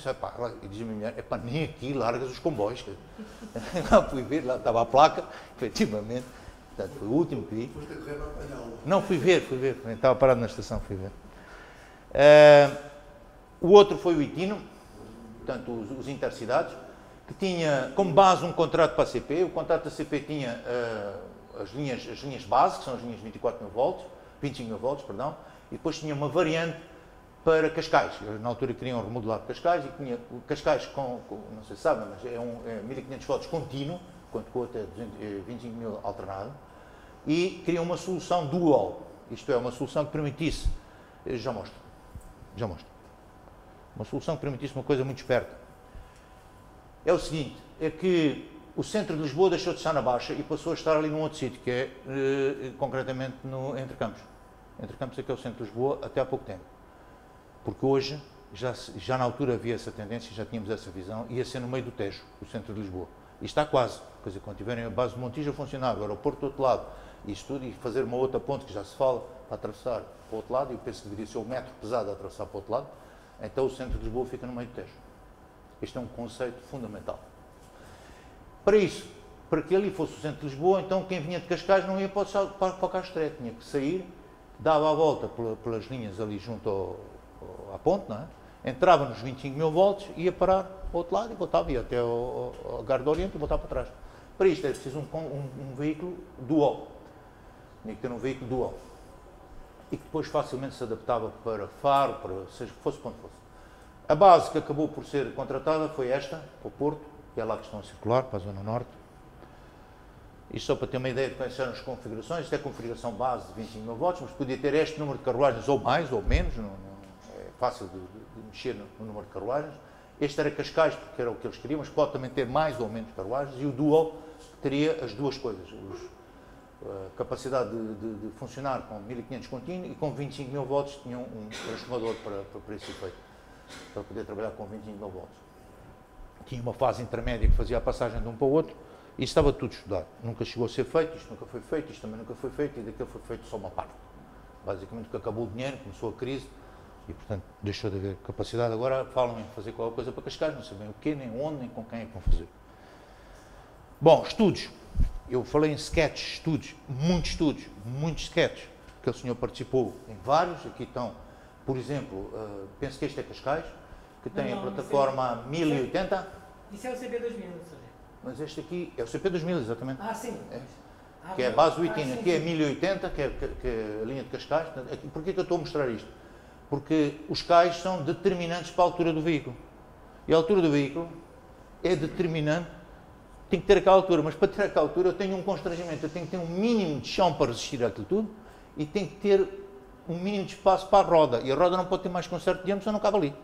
e dizia-me a mulher, é para nem aqui largas os comboios. Lá fui ver, lá estava a placa, efetivamente, portanto, foi o último que vi. Foste a correr para apanhá-lo. Não, fui ver, estava parado na estação, fui ver. O outro foi o Itino, portanto, os intercidades, que tinha como base um contrato para a CP. O contrato da CP tinha as linhas base, que são as linhas de 25 mil volts, perdão, e depois tinha uma variante para Cascais. Eles, na altura, queriam remodelar Cascais, e tinha Cascais não sei se sabem, mas é 1500 volts contínuo, quanto com até 25 mil alternado, e queriam uma solução dual, isto é, uma solução que permitisse, já mostro, uma solução que permitisse uma coisa muito esperta. É o seguinte, é que o centro de Lisboa deixou de estar na Baixa e passou a estar ali num outro sítio, que é, concretamente, no Entre Campos. Entre Campos é que é o centro de Lisboa até há pouco tempo. Porque hoje, já na altura havia essa tendência, já tínhamos essa visão, ia ser no meio do Tejo, o centro de Lisboa. E está quase, quer dizer, quando tiverem a base de Montijo a funcionar, o aeroporto do outro lado, isso tudo, e fazer uma outra ponte que já se fala, para atravessar para o outro lado, e eu penso que deveria ser o metro pesado a atravessar para o outro lado, então o centro de Lisboa fica no meio do Tejo. Este é um conceito fundamental. Para isso, para que ali fosse o centro de Lisboa, então quem vinha de Cascais não ia para o Castré, tinha que sair, dava a volta pelas linhas ali junto à ponte, não é? Entrava nos 25 mil volts, ia parar para o outro lado e voltava, ia até ao Garde do Oriente e voltava para trás. Para isto é preciso um veículo dual. Tinha que ter um veículo dual. E que depois facilmente se adaptava para Faro, para seja fosse ponto fosse. A base que acabou por ser contratada foi esta, para o Porto, que é lá que estão a circular, para a Zona Norte. Isto só para ter uma ideia de quais eram as configurações. Isto é a configuração base de 25 mil volts, mas podia ter este número de carruagens ou mais ou menos, é fácil de mexer no número de carruagens. Este era Cascais, porque era o que eles queriam, mas pode também ter mais ou menos carruagens. E o Dual teria as duas coisas, a capacidade de funcionar com 1500 contínuo e com 25 mil volts tinha um transformador para esse efeito, para poder trabalhar com 25 mil volts. Tinha uma fase intermédia que fazia a passagem de um para o outro e estava tudo estudado. Nunca chegou a ser feito, isto nunca foi feito, isto também nunca foi feito e daquilo foi feito só uma parte. Basicamente, porque acabou o dinheiro, começou a crise e, portanto, deixou de haver capacidade. Agora falam em fazer qualquer coisa para Cascais, não sabem o quê, nem onde, nem com quem é que vão fazer. Bom, estudos. Eu falei em sketches, estudos, muitos sketches, que o senhor participou em vários. Aqui estão, por exemplo, penso que este é Cascais, que tem a plataforma 1080. Isso é o CP2000, Sr. Mas este aqui é o CP2000, exatamente. Ah, sim. Que é a base do Itino. Aqui é 1080, que é a linha de Cascais. Porquê que eu estou a mostrar isto? Porque os cais são determinantes para a altura do veículo. E a altura do veículo é determinante. Tem que ter aquela altura, mas para ter aquela altura eu tenho um constrangimento. Eu tenho que ter um mínimo de chão para resistir àquilo tudo e tenho que ter um mínimo de espaço para a roda. E a roda não pode ter mais que um certo diâmetro, senão não cabe ali.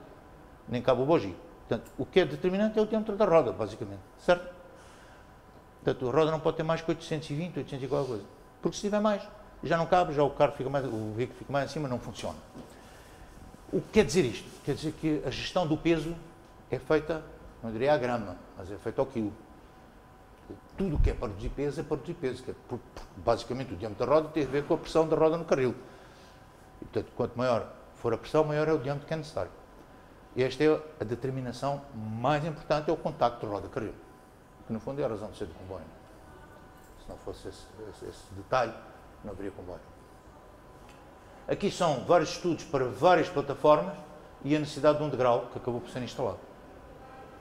Nem cabe o bogie. Portanto, o que é determinante é o diâmetro da roda, basicamente. Certo? Portanto, a roda não pode ter mais que 820, 800 e qualquer coisa. Porque se tiver mais, já não cabe, já o veículo fica mais em cima, não funciona. O que quer dizer isto? Quer dizer que a gestão do peso é feita, não diria à grama, mas é feita ao quilo. Tudo o que é para reduzir peso é para reduzir peso. Porque, basicamente, o diâmetro da roda tem a ver com a pressão da roda no carril. E, portanto, quanto maior for a pressão, maior é o diâmetro que é necessário. E esta é a determinação mais importante, é o contacto de roda-carril. Que, no fundo, é a razão de ser do comboio. Se não fosse esse detalhe, não haveria comboio. Aqui são vários estudos para várias plataformas e a necessidade de um degrau que acabou por ser instalado.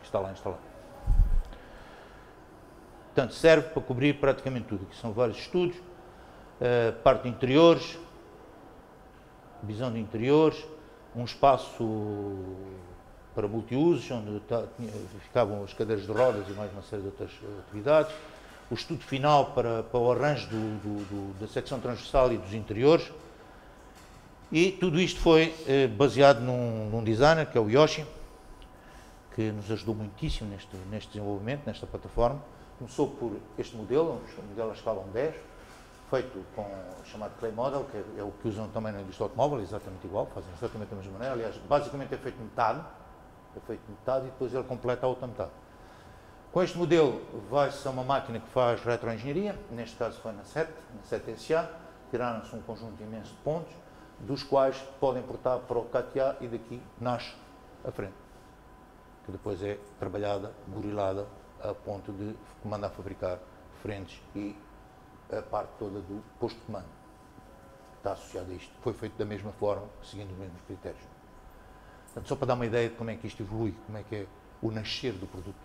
Está lá instalado. Portanto, serve para cobrir praticamente tudo. Aqui são vários estudos, parte de interiores, visão de interiores, um espaço para multiusos, onde ficavam as cadeiras de rodas e mais uma série de outras atividades. O estudo final para o arranjo da secção transversal e dos interiores. E tudo isto foi baseado num designer, que é o Yoshi, que nos ajudou muitíssimo neste desenvolvimento, nesta plataforma. Começou por este modelo, um modelo à escala 1:10, feito com o chamado Clay Model, que é o que usam também na indústria automóvel, exatamente igual, fazem exatamente da mesma maneira. Aliás, basicamente é feito metade e depois ele completa a outra metade. Com este modelo vai-se a uma máquina que faz retroengenharia, neste caso foi na 7SA, tiraram-se um conjunto imenso de pontos, dos quais podem importar para o CATIA e daqui nasce a frente, que depois é trabalhada, burilada, a ponto de mandar fabricar frentes e a parte toda do posto de comando. Está associado a isto. Foi feito da mesma forma, seguindo os mesmos critérios. Portanto, só para dar uma ideia de como é que isto evolui, como é que é o nascer do produto.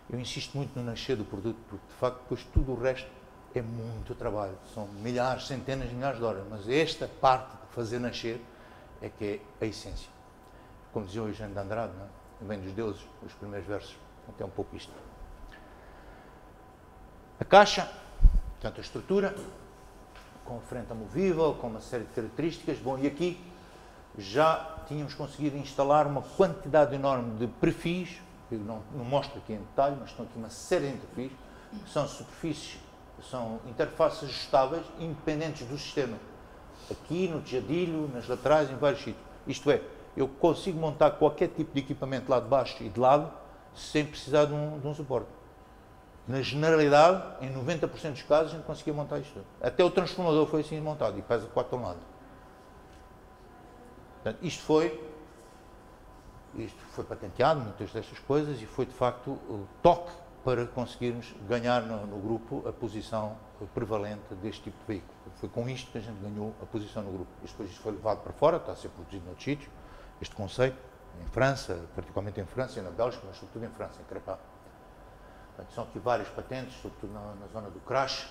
Eu insisto muito no nascer do produto, porque de facto depois tudo o resto é muito trabalho. São milhares, centenas de milhares de horas, mas esta parte de fazer nascer é que é a essência. Como dizia o Eugênio de Andrade, não é? Vem dos deuses, os primeiros versos, até um pouco isto. A caixa, portanto a estrutura, com a frente amovível, com uma série de características. Bom, e aqui já tínhamos conseguido instalar uma quantidade enorme de perfis, que eu não mostro aqui em detalhe, mas estão aqui uma série de perfis, que são superfícies, são interfaces ajustáveis, independentes do sistema. Aqui, no tejadilho, nas laterais, em vários sítios. Isto é, eu consigo montar qualquer tipo de equipamento lá de baixo e de lado, sem precisar de um suporte. Na generalidade, em 90% dos casos, a gente conseguia montar isto tudo. Até o transformador foi assim montado e pesa 4 toneladas. Portanto, isto foi patenteado, muitas destas coisas, e foi de facto o toque para conseguirmos ganhar no grupo a posição prevalente deste tipo de veículo. Foi com isto que a gente ganhou a posição no grupo. Depois isto foi levado para fora, está a ser produzido noutros sítios, este conceito, em França, particularmente em França e na Bélgica, mas sobretudo em França, em Crépin. Portanto, são aqui várias patentes, sobretudo na zona do crash.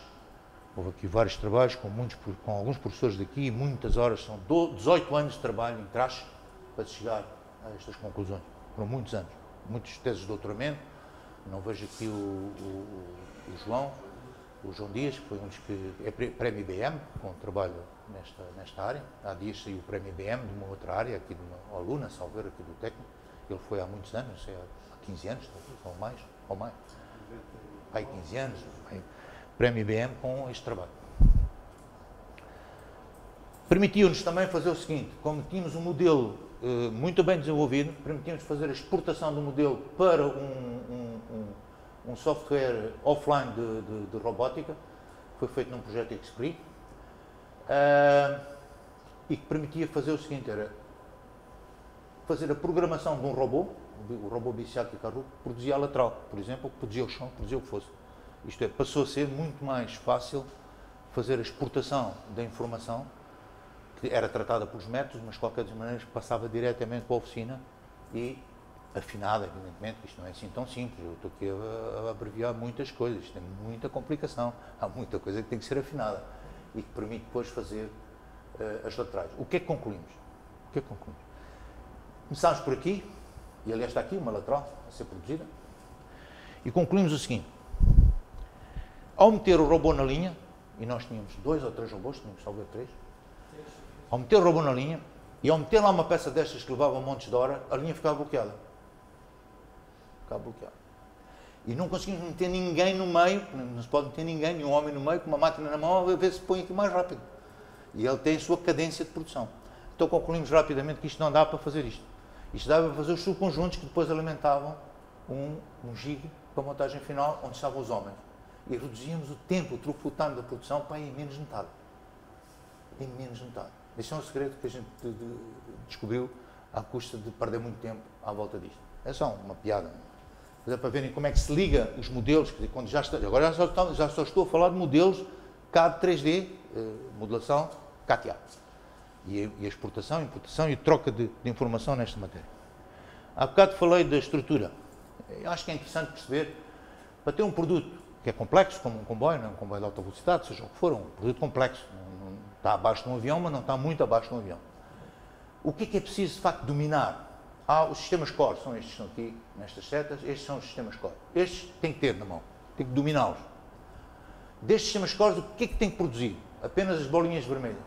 Houve aqui vários trabalhos com alguns professores daqui e muitas horas, são 18 anos de trabalho em crash para chegar a estas conclusões. Foram muitos anos, muitas teses de doutoramento. Não vejo aqui o João Dias, que foi um dos que é prémio IBM, com trabalho nesta área. Há dias saiu o prémio IBM de uma outra área, aqui de uma aluna, salvo aqui do técnico. Ele foi há muitos anos, não sei, há 15 anos, talvez, ou mais. Há 15 anos, prémio IBM com este trabalho. Permitiu-nos também fazer o seguinte, como tínhamos um modelo muito bem desenvolvido, permitiu-nos fazer a exportação do modelo para um software offline de robótica, foi feito num projeto XPRI, e que permitia fazer o seguinte, era fazer a programação de um robô, o robô Biciac Carro, produzia a lateral, por exemplo, produzia o chão, produzia o que fosse. Isto é, passou a ser muito mais fácil fazer a exportação da informação, que era tratada pelos métodos, mas de qualquer das maneiras passava diretamente para a oficina e afinada, evidentemente, isto não é assim tão simples, eu estou aqui a abreviar muitas coisas, isto tem muita complicação, há muita coisa que tem que ser afinada e que permite depois fazer as laterais. O que é que concluímos? Começámos por aqui, e aliás está aqui uma lateral a ser produzida, e concluímos o seguinte: ao meter o robô na linha, e nós tínhamos 2 ou 3 robôs, tínhamos talvez 3, ao meter o robô na linha, e ao meter lá uma peça destas que levava montes de hora, a linha ficava bloqueada. E não conseguimos meter ninguém no meio, não se pode meter ninguém, nenhum homem no meio, com uma máquina na mão, a ver se põe aqui mais rápido. E ele tem a sua cadência de produção. Então concluímos rapidamente que isto não dá para fazer isto. Isto dava para fazer os subconjuntos que depois alimentavam um gig para a montagem final, onde estavam os homens. E reduzíamos o tempo, o throughput time da produção para em menos de metade. Em menos de metade. Esse é um segredo que a gente descobriu à custa de perder muito tempo à volta disto. É só uma piada. Mas é para verem como é que se liga os modelos, quando já está, agora já só estou a falar de modelos CAD 3D, modelação CATIA. E a exportação, importação e troca de informação nesta matéria. Há bocado falei da estrutura. Eu acho que é interessante perceber, para ter um produto que é complexo, como um comboio, não é um comboio de alta velocidade, seja o que for, um produto complexo, não está abaixo de um avião, mas não está muito abaixo de um avião. O que é preciso, de facto, dominar? Os sistemas core, são estes que estão aqui, nestas setas, estes são os sistemas core. Estes tem que ter na mão, tem que dominá-los. Destes sistemas core, o que é que tem que produzir? Apenas as bolinhas vermelhas.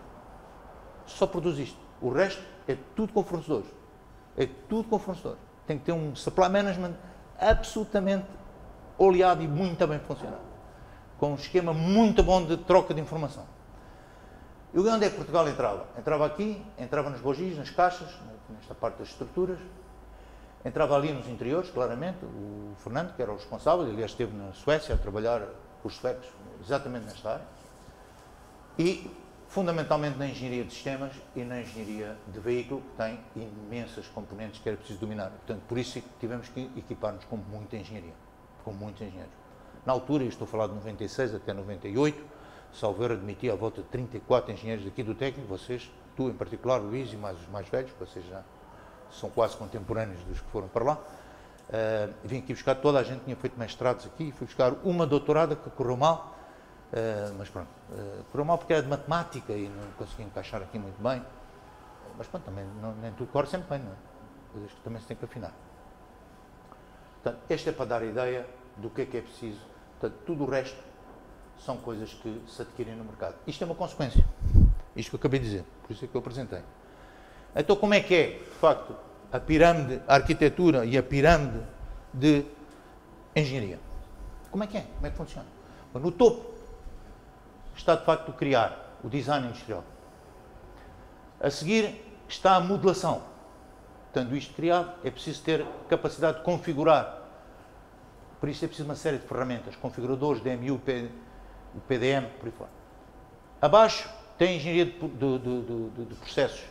Só produz isto. O resto é tudo com fornecedores. Tem que ter um supply management absolutamente oleado e muito bem funcionado. Com um esquema muito bom de troca de informação. E onde é que Portugal entrava? Entrava aqui, entrava nos bugis, nas caixas, nesta parte das estruturas. Entrava ali nos interiores, claramente. O Fernando, que era o responsável, aliás esteve na Suécia a trabalhar com os suecos exatamente nesta área. E fundamentalmente na engenharia de sistemas e na engenharia de veículo, que tem imensas componentes que era preciso dominar. Portanto, por isso tivemos que equipar-nos com muita engenharia, com muitos engenheiros. Na altura, estou a falar de 96 até 98, Salveiro admitia à volta de 34 engenheiros aqui do técnico, vocês, tu em particular, Luís, e mais os mais velhos, vocês já são quase contemporâneos dos que foram para lá. Vim aqui buscar, toda a gente tinha feito mestrados aqui, fui buscar uma doutorada que correu mal, mas pronto, correu mal porque era de matemática e não consegui encaixar aqui muito bem, mas pronto, também nem tudo corre sempre bem, não é? Coisas que também se tem que afinar. Portanto, este é para dar a ideia do que é preciso. Portanto, tudo o resto são coisas que se adquirem no mercado. Isto é uma consequência, isto que eu acabei de dizer, por isso é que eu apresentei. Então, como é que é, de facto, a pirâmide, a arquitetura e a pirâmide de engenharia? Como é que funciona? Bom, no topo está, de facto, o criar, o design industrial. A seguir está a modelação. Tendo isto criado, é preciso ter capacidade de configurar. Por isso é preciso uma série de ferramentas, configuradores, DMU, o PDM, por aí fora. Abaixo tem a engenharia de processos.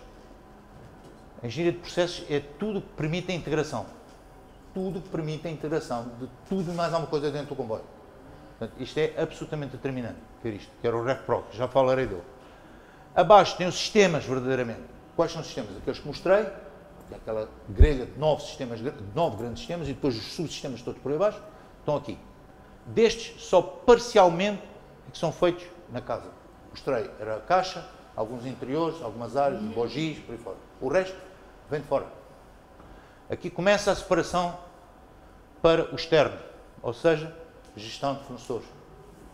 A engenharia de processos é tudo que permite a integração. Tudo que permite a integração de tudo e mais alguma coisa dentro do comboio. Portanto, isto é absolutamente determinante. Ver isto, que era o RefProc, já falarei dele. Abaixo tem os sistemas, verdadeiramente. Quais são os sistemas? Aqueles que mostrei, que é aquela grelha de 9 grandes sistemas, e depois os subsistemas todos por aí abaixo, estão aqui. Destes, só parcialmente é que são feitos na casa. Mostrei, era a caixa, alguns interiores, algumas áreas, bogis, por aí fora. O resto vem de fora. Aqui começa a separação para o externo, ou seja, gestão de fornecedores,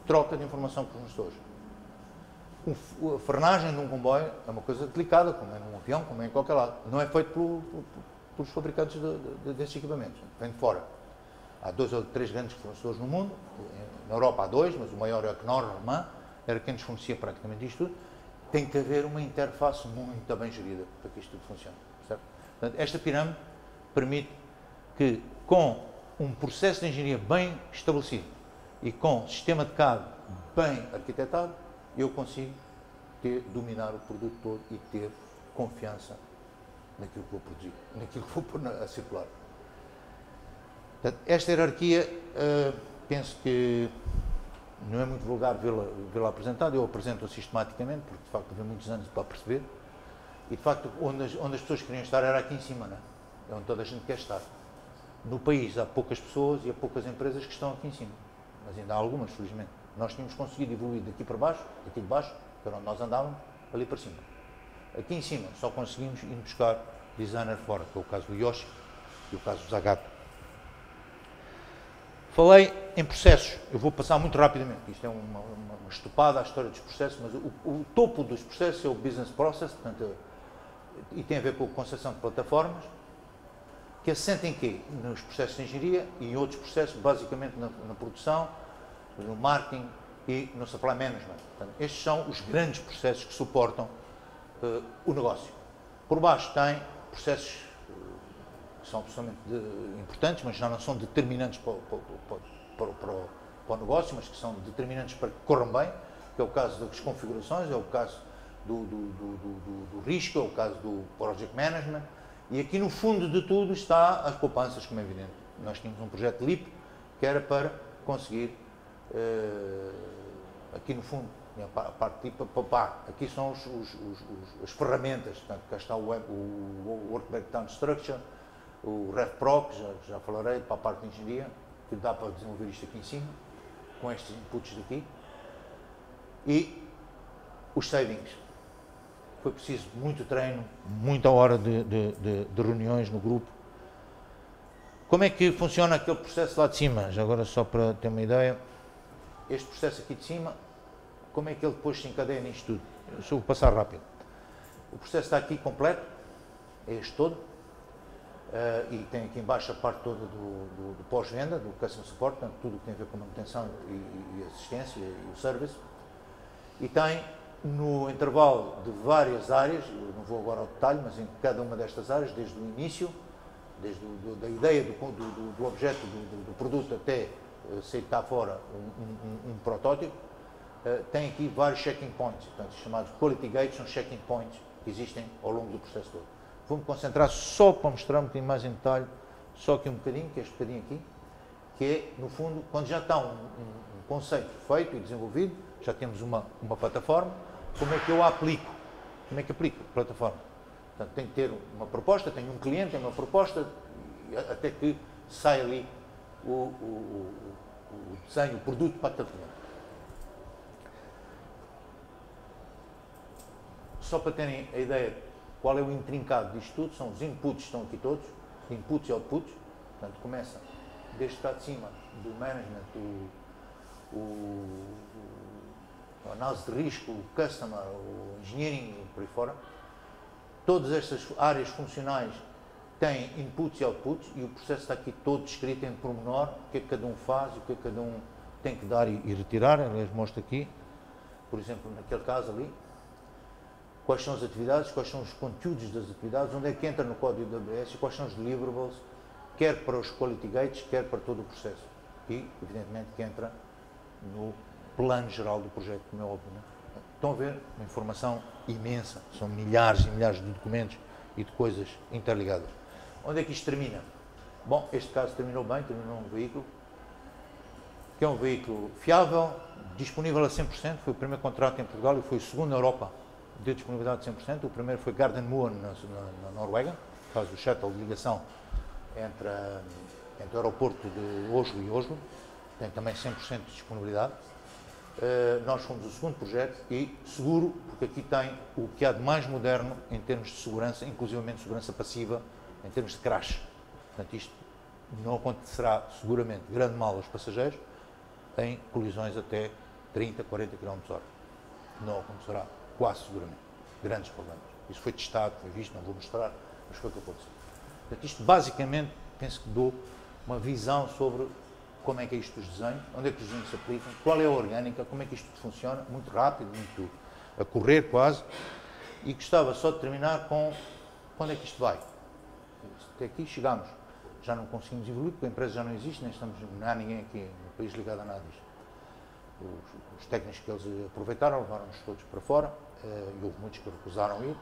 troca de informação com fornecedores. A frenagem de um comboio é uma coisa delicada, como é num avião, como é em qualquer lado. Não é feito pelos fabricantes desses equipamentos, vem de fora. Há 2 ou 3 grandes fornecedores no mundo, na Europa há 2, mas o maior é a Knorr alemã, era quem nos fornecia praticamente isto tudo. Tem que haver uma interface muito bem gerida para que isto tudo funcione. Certo? Portanto, esta pirâmide permite que, com um processo de engenharia bem estabelecido e com um sistema de CAD bem arquitetado, eu consigo dominar o produto todo e ter confiança naquilo que vou produzir, naquilo que vou pôr a circular. Portanto, esta hierarquia, penso que não é muito vulgar vê-la apresentada, eu apresento-a sistematicamente, porque de facto levei muitos anos para perceber, e de facto onde as pessoas queriam estar era aqui em cima, não é? É onde toda a gente quer estar. No país há poucas pessoas e há poucas empresas que estão aqui em cima, mas ainda há algumas, felizmente. Nós tínhamos conseguido evoluir daqui para baixo, daqui de baixo, que era onde nós andávamos, ali para cima. Aqui em cima só conseguimos ir buscar designer fora, que é o caso do Yoshi e o caso do Zagato. Falei em processos, eu vou passar muito rapidamente, isto é uma estupada à história dos processos, mas o topo dos processos é o business process, portanto, e tem a ver com a concepção de plataformas, que assentem em quê? Nos processos de engenharia e em outros processos, basicamente na produção, no marketing e no supply management. Portanto, estes são os grandes processos que suportam o negócio. Por baixo tem processos que são absolutamente importantes, mas já não são determinantes para o negócio, mas que são determinantes para que corram bem, que é o caso das configurações, é o caso do risco, é o caso do project management, e aqui no fundo de tudo está as poupanças, como é evidente. Nós tínhamos um projeto LIP que era para conseguir, aqui no fundo, a parte de poupar. Aqui são as ferramentas, portanto, cá está o Work Breakdown Structure, o RefProc, já falarei, para a parte de engenharia, que dá para desenvolver isto aqui em cima, com estes inputs daqui, e os savings. Foi preciso muito treino, muita hora de reuniões no grupo. Como é que funciona aquele processo lá de cima? Já agora só para ter uma ideia, este processo aqui de cima, como é que ele depois se encadeia nisto tudo? Eu só vou passar rápido. O processo está aqui completo, é este todo, e tem aqui embaixo a parte toda do pós-venda, do customer support, portanto, tudo o que tem a ver com manutenção e assistência e o service. E tem, no intervalo de várias áreas, eu não vou agora ao detalhe, mas em cada uma destas áreas, desde o início, desde a ideia do objeto do produto até sair cá fora um protótipo, tem aqui vários checking points, portanto, chamados quality gates, são checking points que existem ao longo do processo todo. Vou-me concentrar só para mostrar um bocadinho mais em detalhe, só aqui um bocadinho, que é este bocadinho aqui, que é, no fundo, quando já está um conceito feito e desenvolvido, já temos uma plataforma, como é que eu a aplico? Como é que aplico a plataforma? Portanto, tem que ter uma proposta, tem um cliente, tem uma proposta, até que sai ali o desenho, o produto para aquele cliente. Só para terem a ideia de qual é o intrincado disto tudo, são os inputs, estão aqui todos, inputs e outputs, portanto começa desde cá de cima, do management, a análise de risco, o customer, o engineering, por aí fora. Todas estas áreas funcionais têm inputs e outputs e o processo está aqui todo descrito em pormenor, o que é que cada um faz, o que é que cada um tem que dar e retirar. Aliás, mostro aqui, por exemplo, naquele caso ali, quais são as atividades, quais são os conteúdos das atividades, onde é que entra no código da AWS e quais são os deliverables, quer para os quality gates, quer para todo o processo. E, evidentemente, que entra no plano geral do projeto, como é óbvio. Não é? Estão a ver uma informação imensa, são milhares e milhares de documentos e de coisas interligadas. Onde é que isto termina? Bom, este caso terminou bem, terminou um veículo, que é um veículo fiável, disponível a 100%, foi o primeiro contrato em Portugal e foi o segundo na Europa de disponibilidade de 100%. O primeiro foi Gardermoen, na Noruega, faz o shuttle de ligação entre o aeroporto de Oslo e Oslo, tem também 100% de disponibilidade. Nós fomos o segundo projeto e seguro, porque aqui tem o que há de mais moderno em termos de segurança, inclusivamente segurança passiva, em termos de crash. Portanto, isto não acontecerá seguramente grande mal aos passageiros em colisões até 30, 40 km/h. Não acontecerá quase seguramente grandes problemas. Isso foi testado, foi visto, não vou mostrar, mas foi o que aconteceu. Portanto, isto basicamente, penso que dou uma visão sobre como é que é isto dos desenhos, onde é que os desenhos se aplicam, qual é a orgânica, como é que isto funciona, muito rápido, muito a correr quase, e gostava só de terminar com quando é que isto vai. Até aqui chegámos, já não conseguimos evoluir, porque a empresa já não existe, nem não há ninguém aqui no país ligado a nada disto. Os técnicos que eles aproveitaram, levaram-nos todos para fora, e houve muitos que recusaram ir,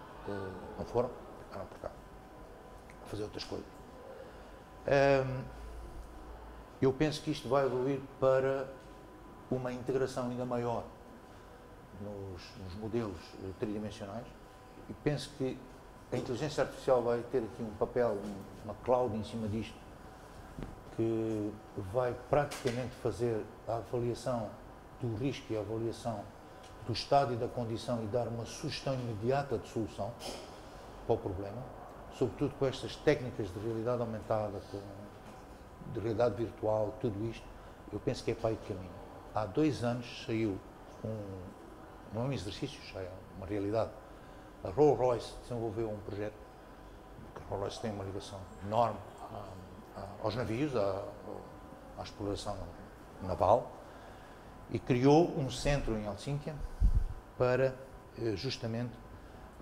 não foram, ficaram por cá, a fazer outras coisas. Eu penso que isto vai evoluir para uma integração ainda maior nos modelos tridimensionais e penso que a inteligência artificial vai ter aqui um papel, uma cloud em cima disto, que vai praticamente fazer a avaliação do risco e a avaliação do estado e da condição e dar uma sugestão imediata de solução para o problema, sobretudo com estas técnicas de realidade aumentada, de realidade virtual, tudo isto, eu penso que é para aí de caminho. Há 2 anos saiu não é um exercício, já é uma realidade. A Rolls-Royce desenvolveu um projeto, porque a Rolls-Royce tem uma ligação enorme aos navios, à exploração naval, e criou um centro em Helsínquia para justamente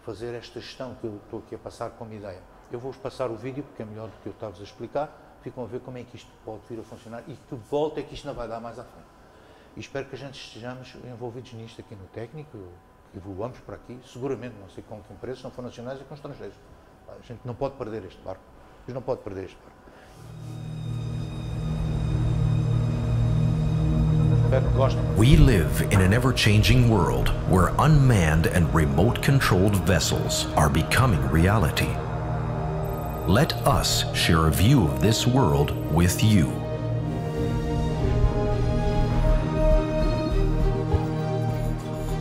fazer esta gestão que eu estou aqui a passar como ideia. Eu vou-vos passar o vídeo, porque é melhor do que eu estava-vos a explicar, ficam a ver como é que isto pode vir a funcionar e que volta é que isto não vai dar mais à frente. E espero que a gente estejamos envolvidos nisto aqui no técnico, evoluamos para aqui, seguramente, não sei com que empresas, se não for nacionais e com estrangeiros. A gente não pode perder este barco, a gente não pode perder este barco. We live in an ever-changing world where unmanned and remote-controlled vessels are becoming reality. Let us share a view of this world with you.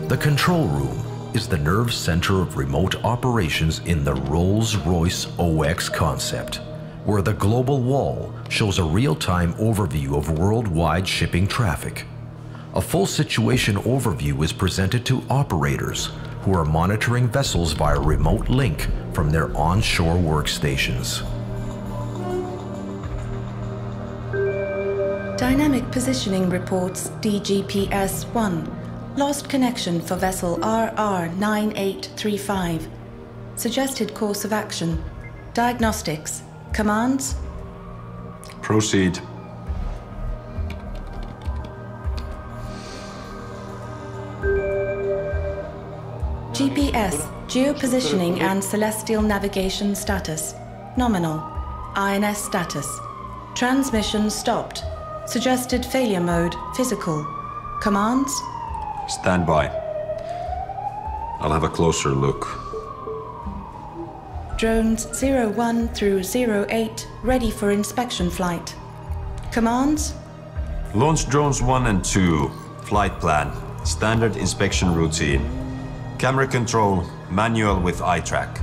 The control room is the nerve center of remote operations in the Rolls-Royce OX concept, where the global wall shows a real-time overview of worldwide shipping traffic. A full situation overview is presented to operators who are monitoring vessels via remote link from their onshore workstations. Dynamic Positioning reports DGPS-1. Lost connection for vessel RR9835. Suggested course of action. Diagnostics. Commands? Proceed. GPS, geopositioning and celestial navigation status. Nominal. INS status. Transmission stopped. Suggested failure mode, physical. Commands? Stand by. I'll have a closer look. Drones 01 through 08 ready for inspection flight. Commands? Launch drones 1 and 2. Flight plan. Standard inspection routine. Camera control. Manual with eye track.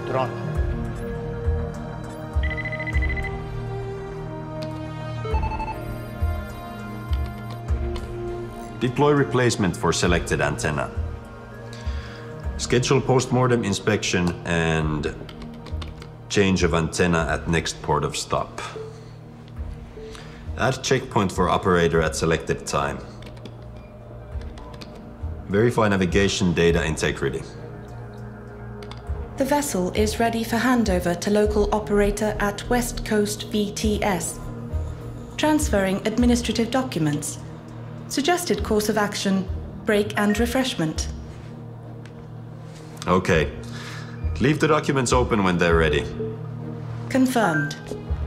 Drone. Deploy replacement for selected antenna. Schedule post-mortem inspection and change of antenna at next port of stop. Add checkpoint for operator at selected time. Verify navigation data integrity. The vessel is ready for handover to local operator at West Coast VTS. Transferring administrative documents. Suggested course of action, break and refreshment. Okay. Leave the documents open when they're ready. Confirmed.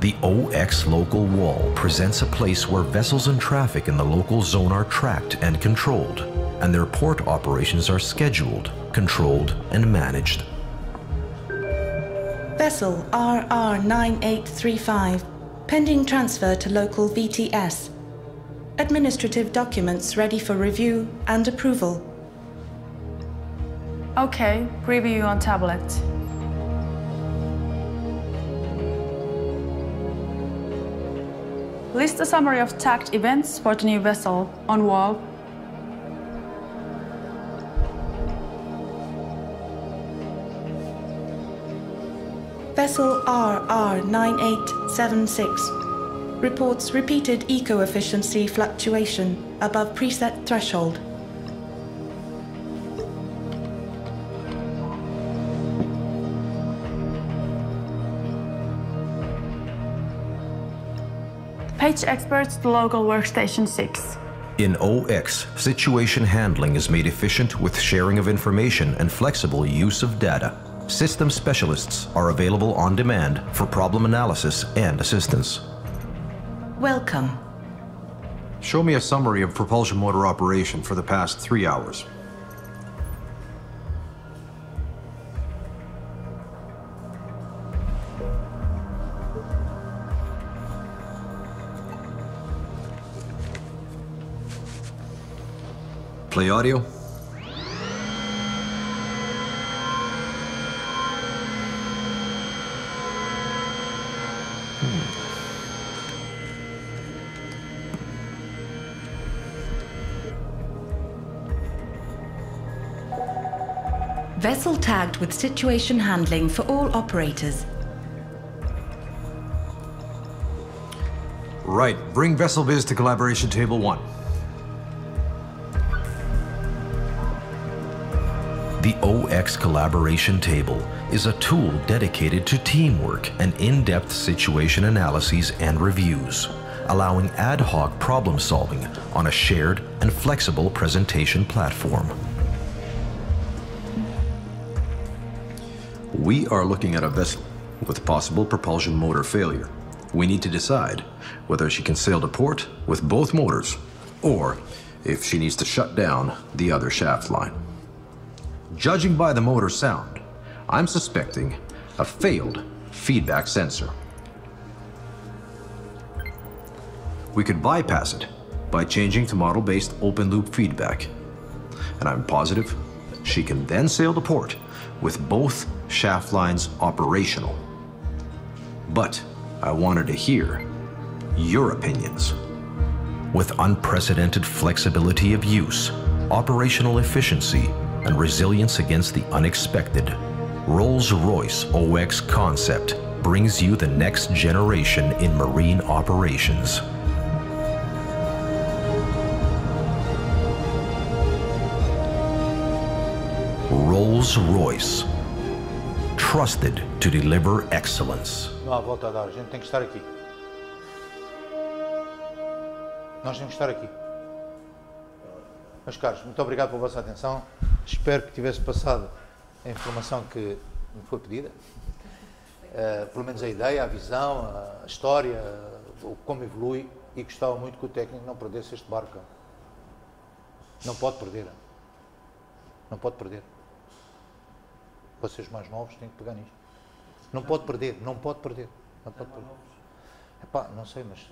The OX local wall presents a place where vessels and traffic in the local zone are tracked and controlled, and their port operations are scheduled, controlled, and managed. Vessel RR9835, pending transfer to local VTS. Administrative documents ready for review and approval. Okay, preview on tablet. List a summary of tagged events for the new vessel on wall. Vessel RR9876 reports repeated eco-efficiency fluctuation above preset threshold. Page experts to local workstation 6. In OX, situation handling is made efficient with sharing of information and flexible use of data. System specialists are available on demand for problem analysis and assistance. Welcome. Show me a summary of propulsion motor operation for the past 3 hours. Play audio. Vessel tagged with situation handling for all operators. Right, bring vessel viz to collaboration table 1. The OX collaboration table is a tool dedicated to teamwork and in-depth situation analyses and reviews, allowing ad hoc problem solving on a shared and flexible presentation platform. We are looking at a vessel with possible propulsion motor failure. We need to decide whether she can sail to port with both motors, or if she needs to shut down the other shaft line. Judging by the motor sound, I'm suspecting a failed feedback sensor. We could bypass it by changing to model-based open-loop feedback. And I'm positive she can then sail to port with both shaft lines operational. But I wanted to hear your opinions. With unprecedented flexibility of use, operational efficiency, and resilience against the unexpected, Rolls-Royce OX Concept brings you the next generation in marine operations. Rolls-Royce. trusted to deliver excellence. Não há volta a dar, a gente tem que estar aqui. Nós temos que estar aqui. Meus caros, muito obrigado pela vossa atenção. Espero que tivesse passado a informação que me foi pedida. Pelo menos a ideia, a visão, a história, como evolui, e gostava muito que o técnico não perdesse este barco. Não pode perder. Não pode perder. Vocês mais novos têm que pegar nisto. Não pode perder, não pode perder. Não pode perder. Epá, não sei, mas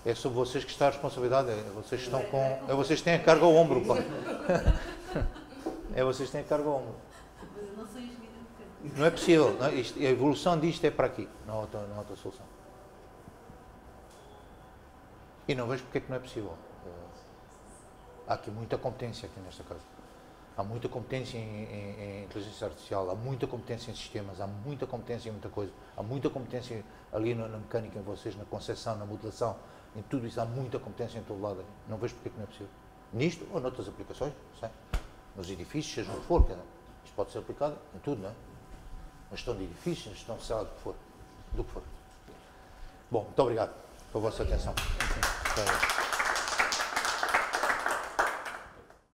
é sobre vocês que está a responsabilidade. É vocês que estão com. É vocês que têm a carga ao ombro, pá. É vocês que têm a carga ao ombro. Não é possível. Não, a evolução disto é para aqui. Não há outra solução. E não vejo porque é que não é possível. Há aqui muita competência aqui nesta casa. Há muita competência em inteligência artificial, há muita competência em sistemas, há muita competência em muita coisa, há muita competência ali na mecânica em vocês, na concepção, na modelação, em tudo isso, há muita competência em todo lado. Não vejo porque é que não é possível. Nisto ou noutras aplicações, sei. Nos edifícios, seja onde for, isto pode ser aplicado em tudo, não é? Na gestão de edifícios, na gestão social, do que for. Bom, muito obrigado pela vossa atenção.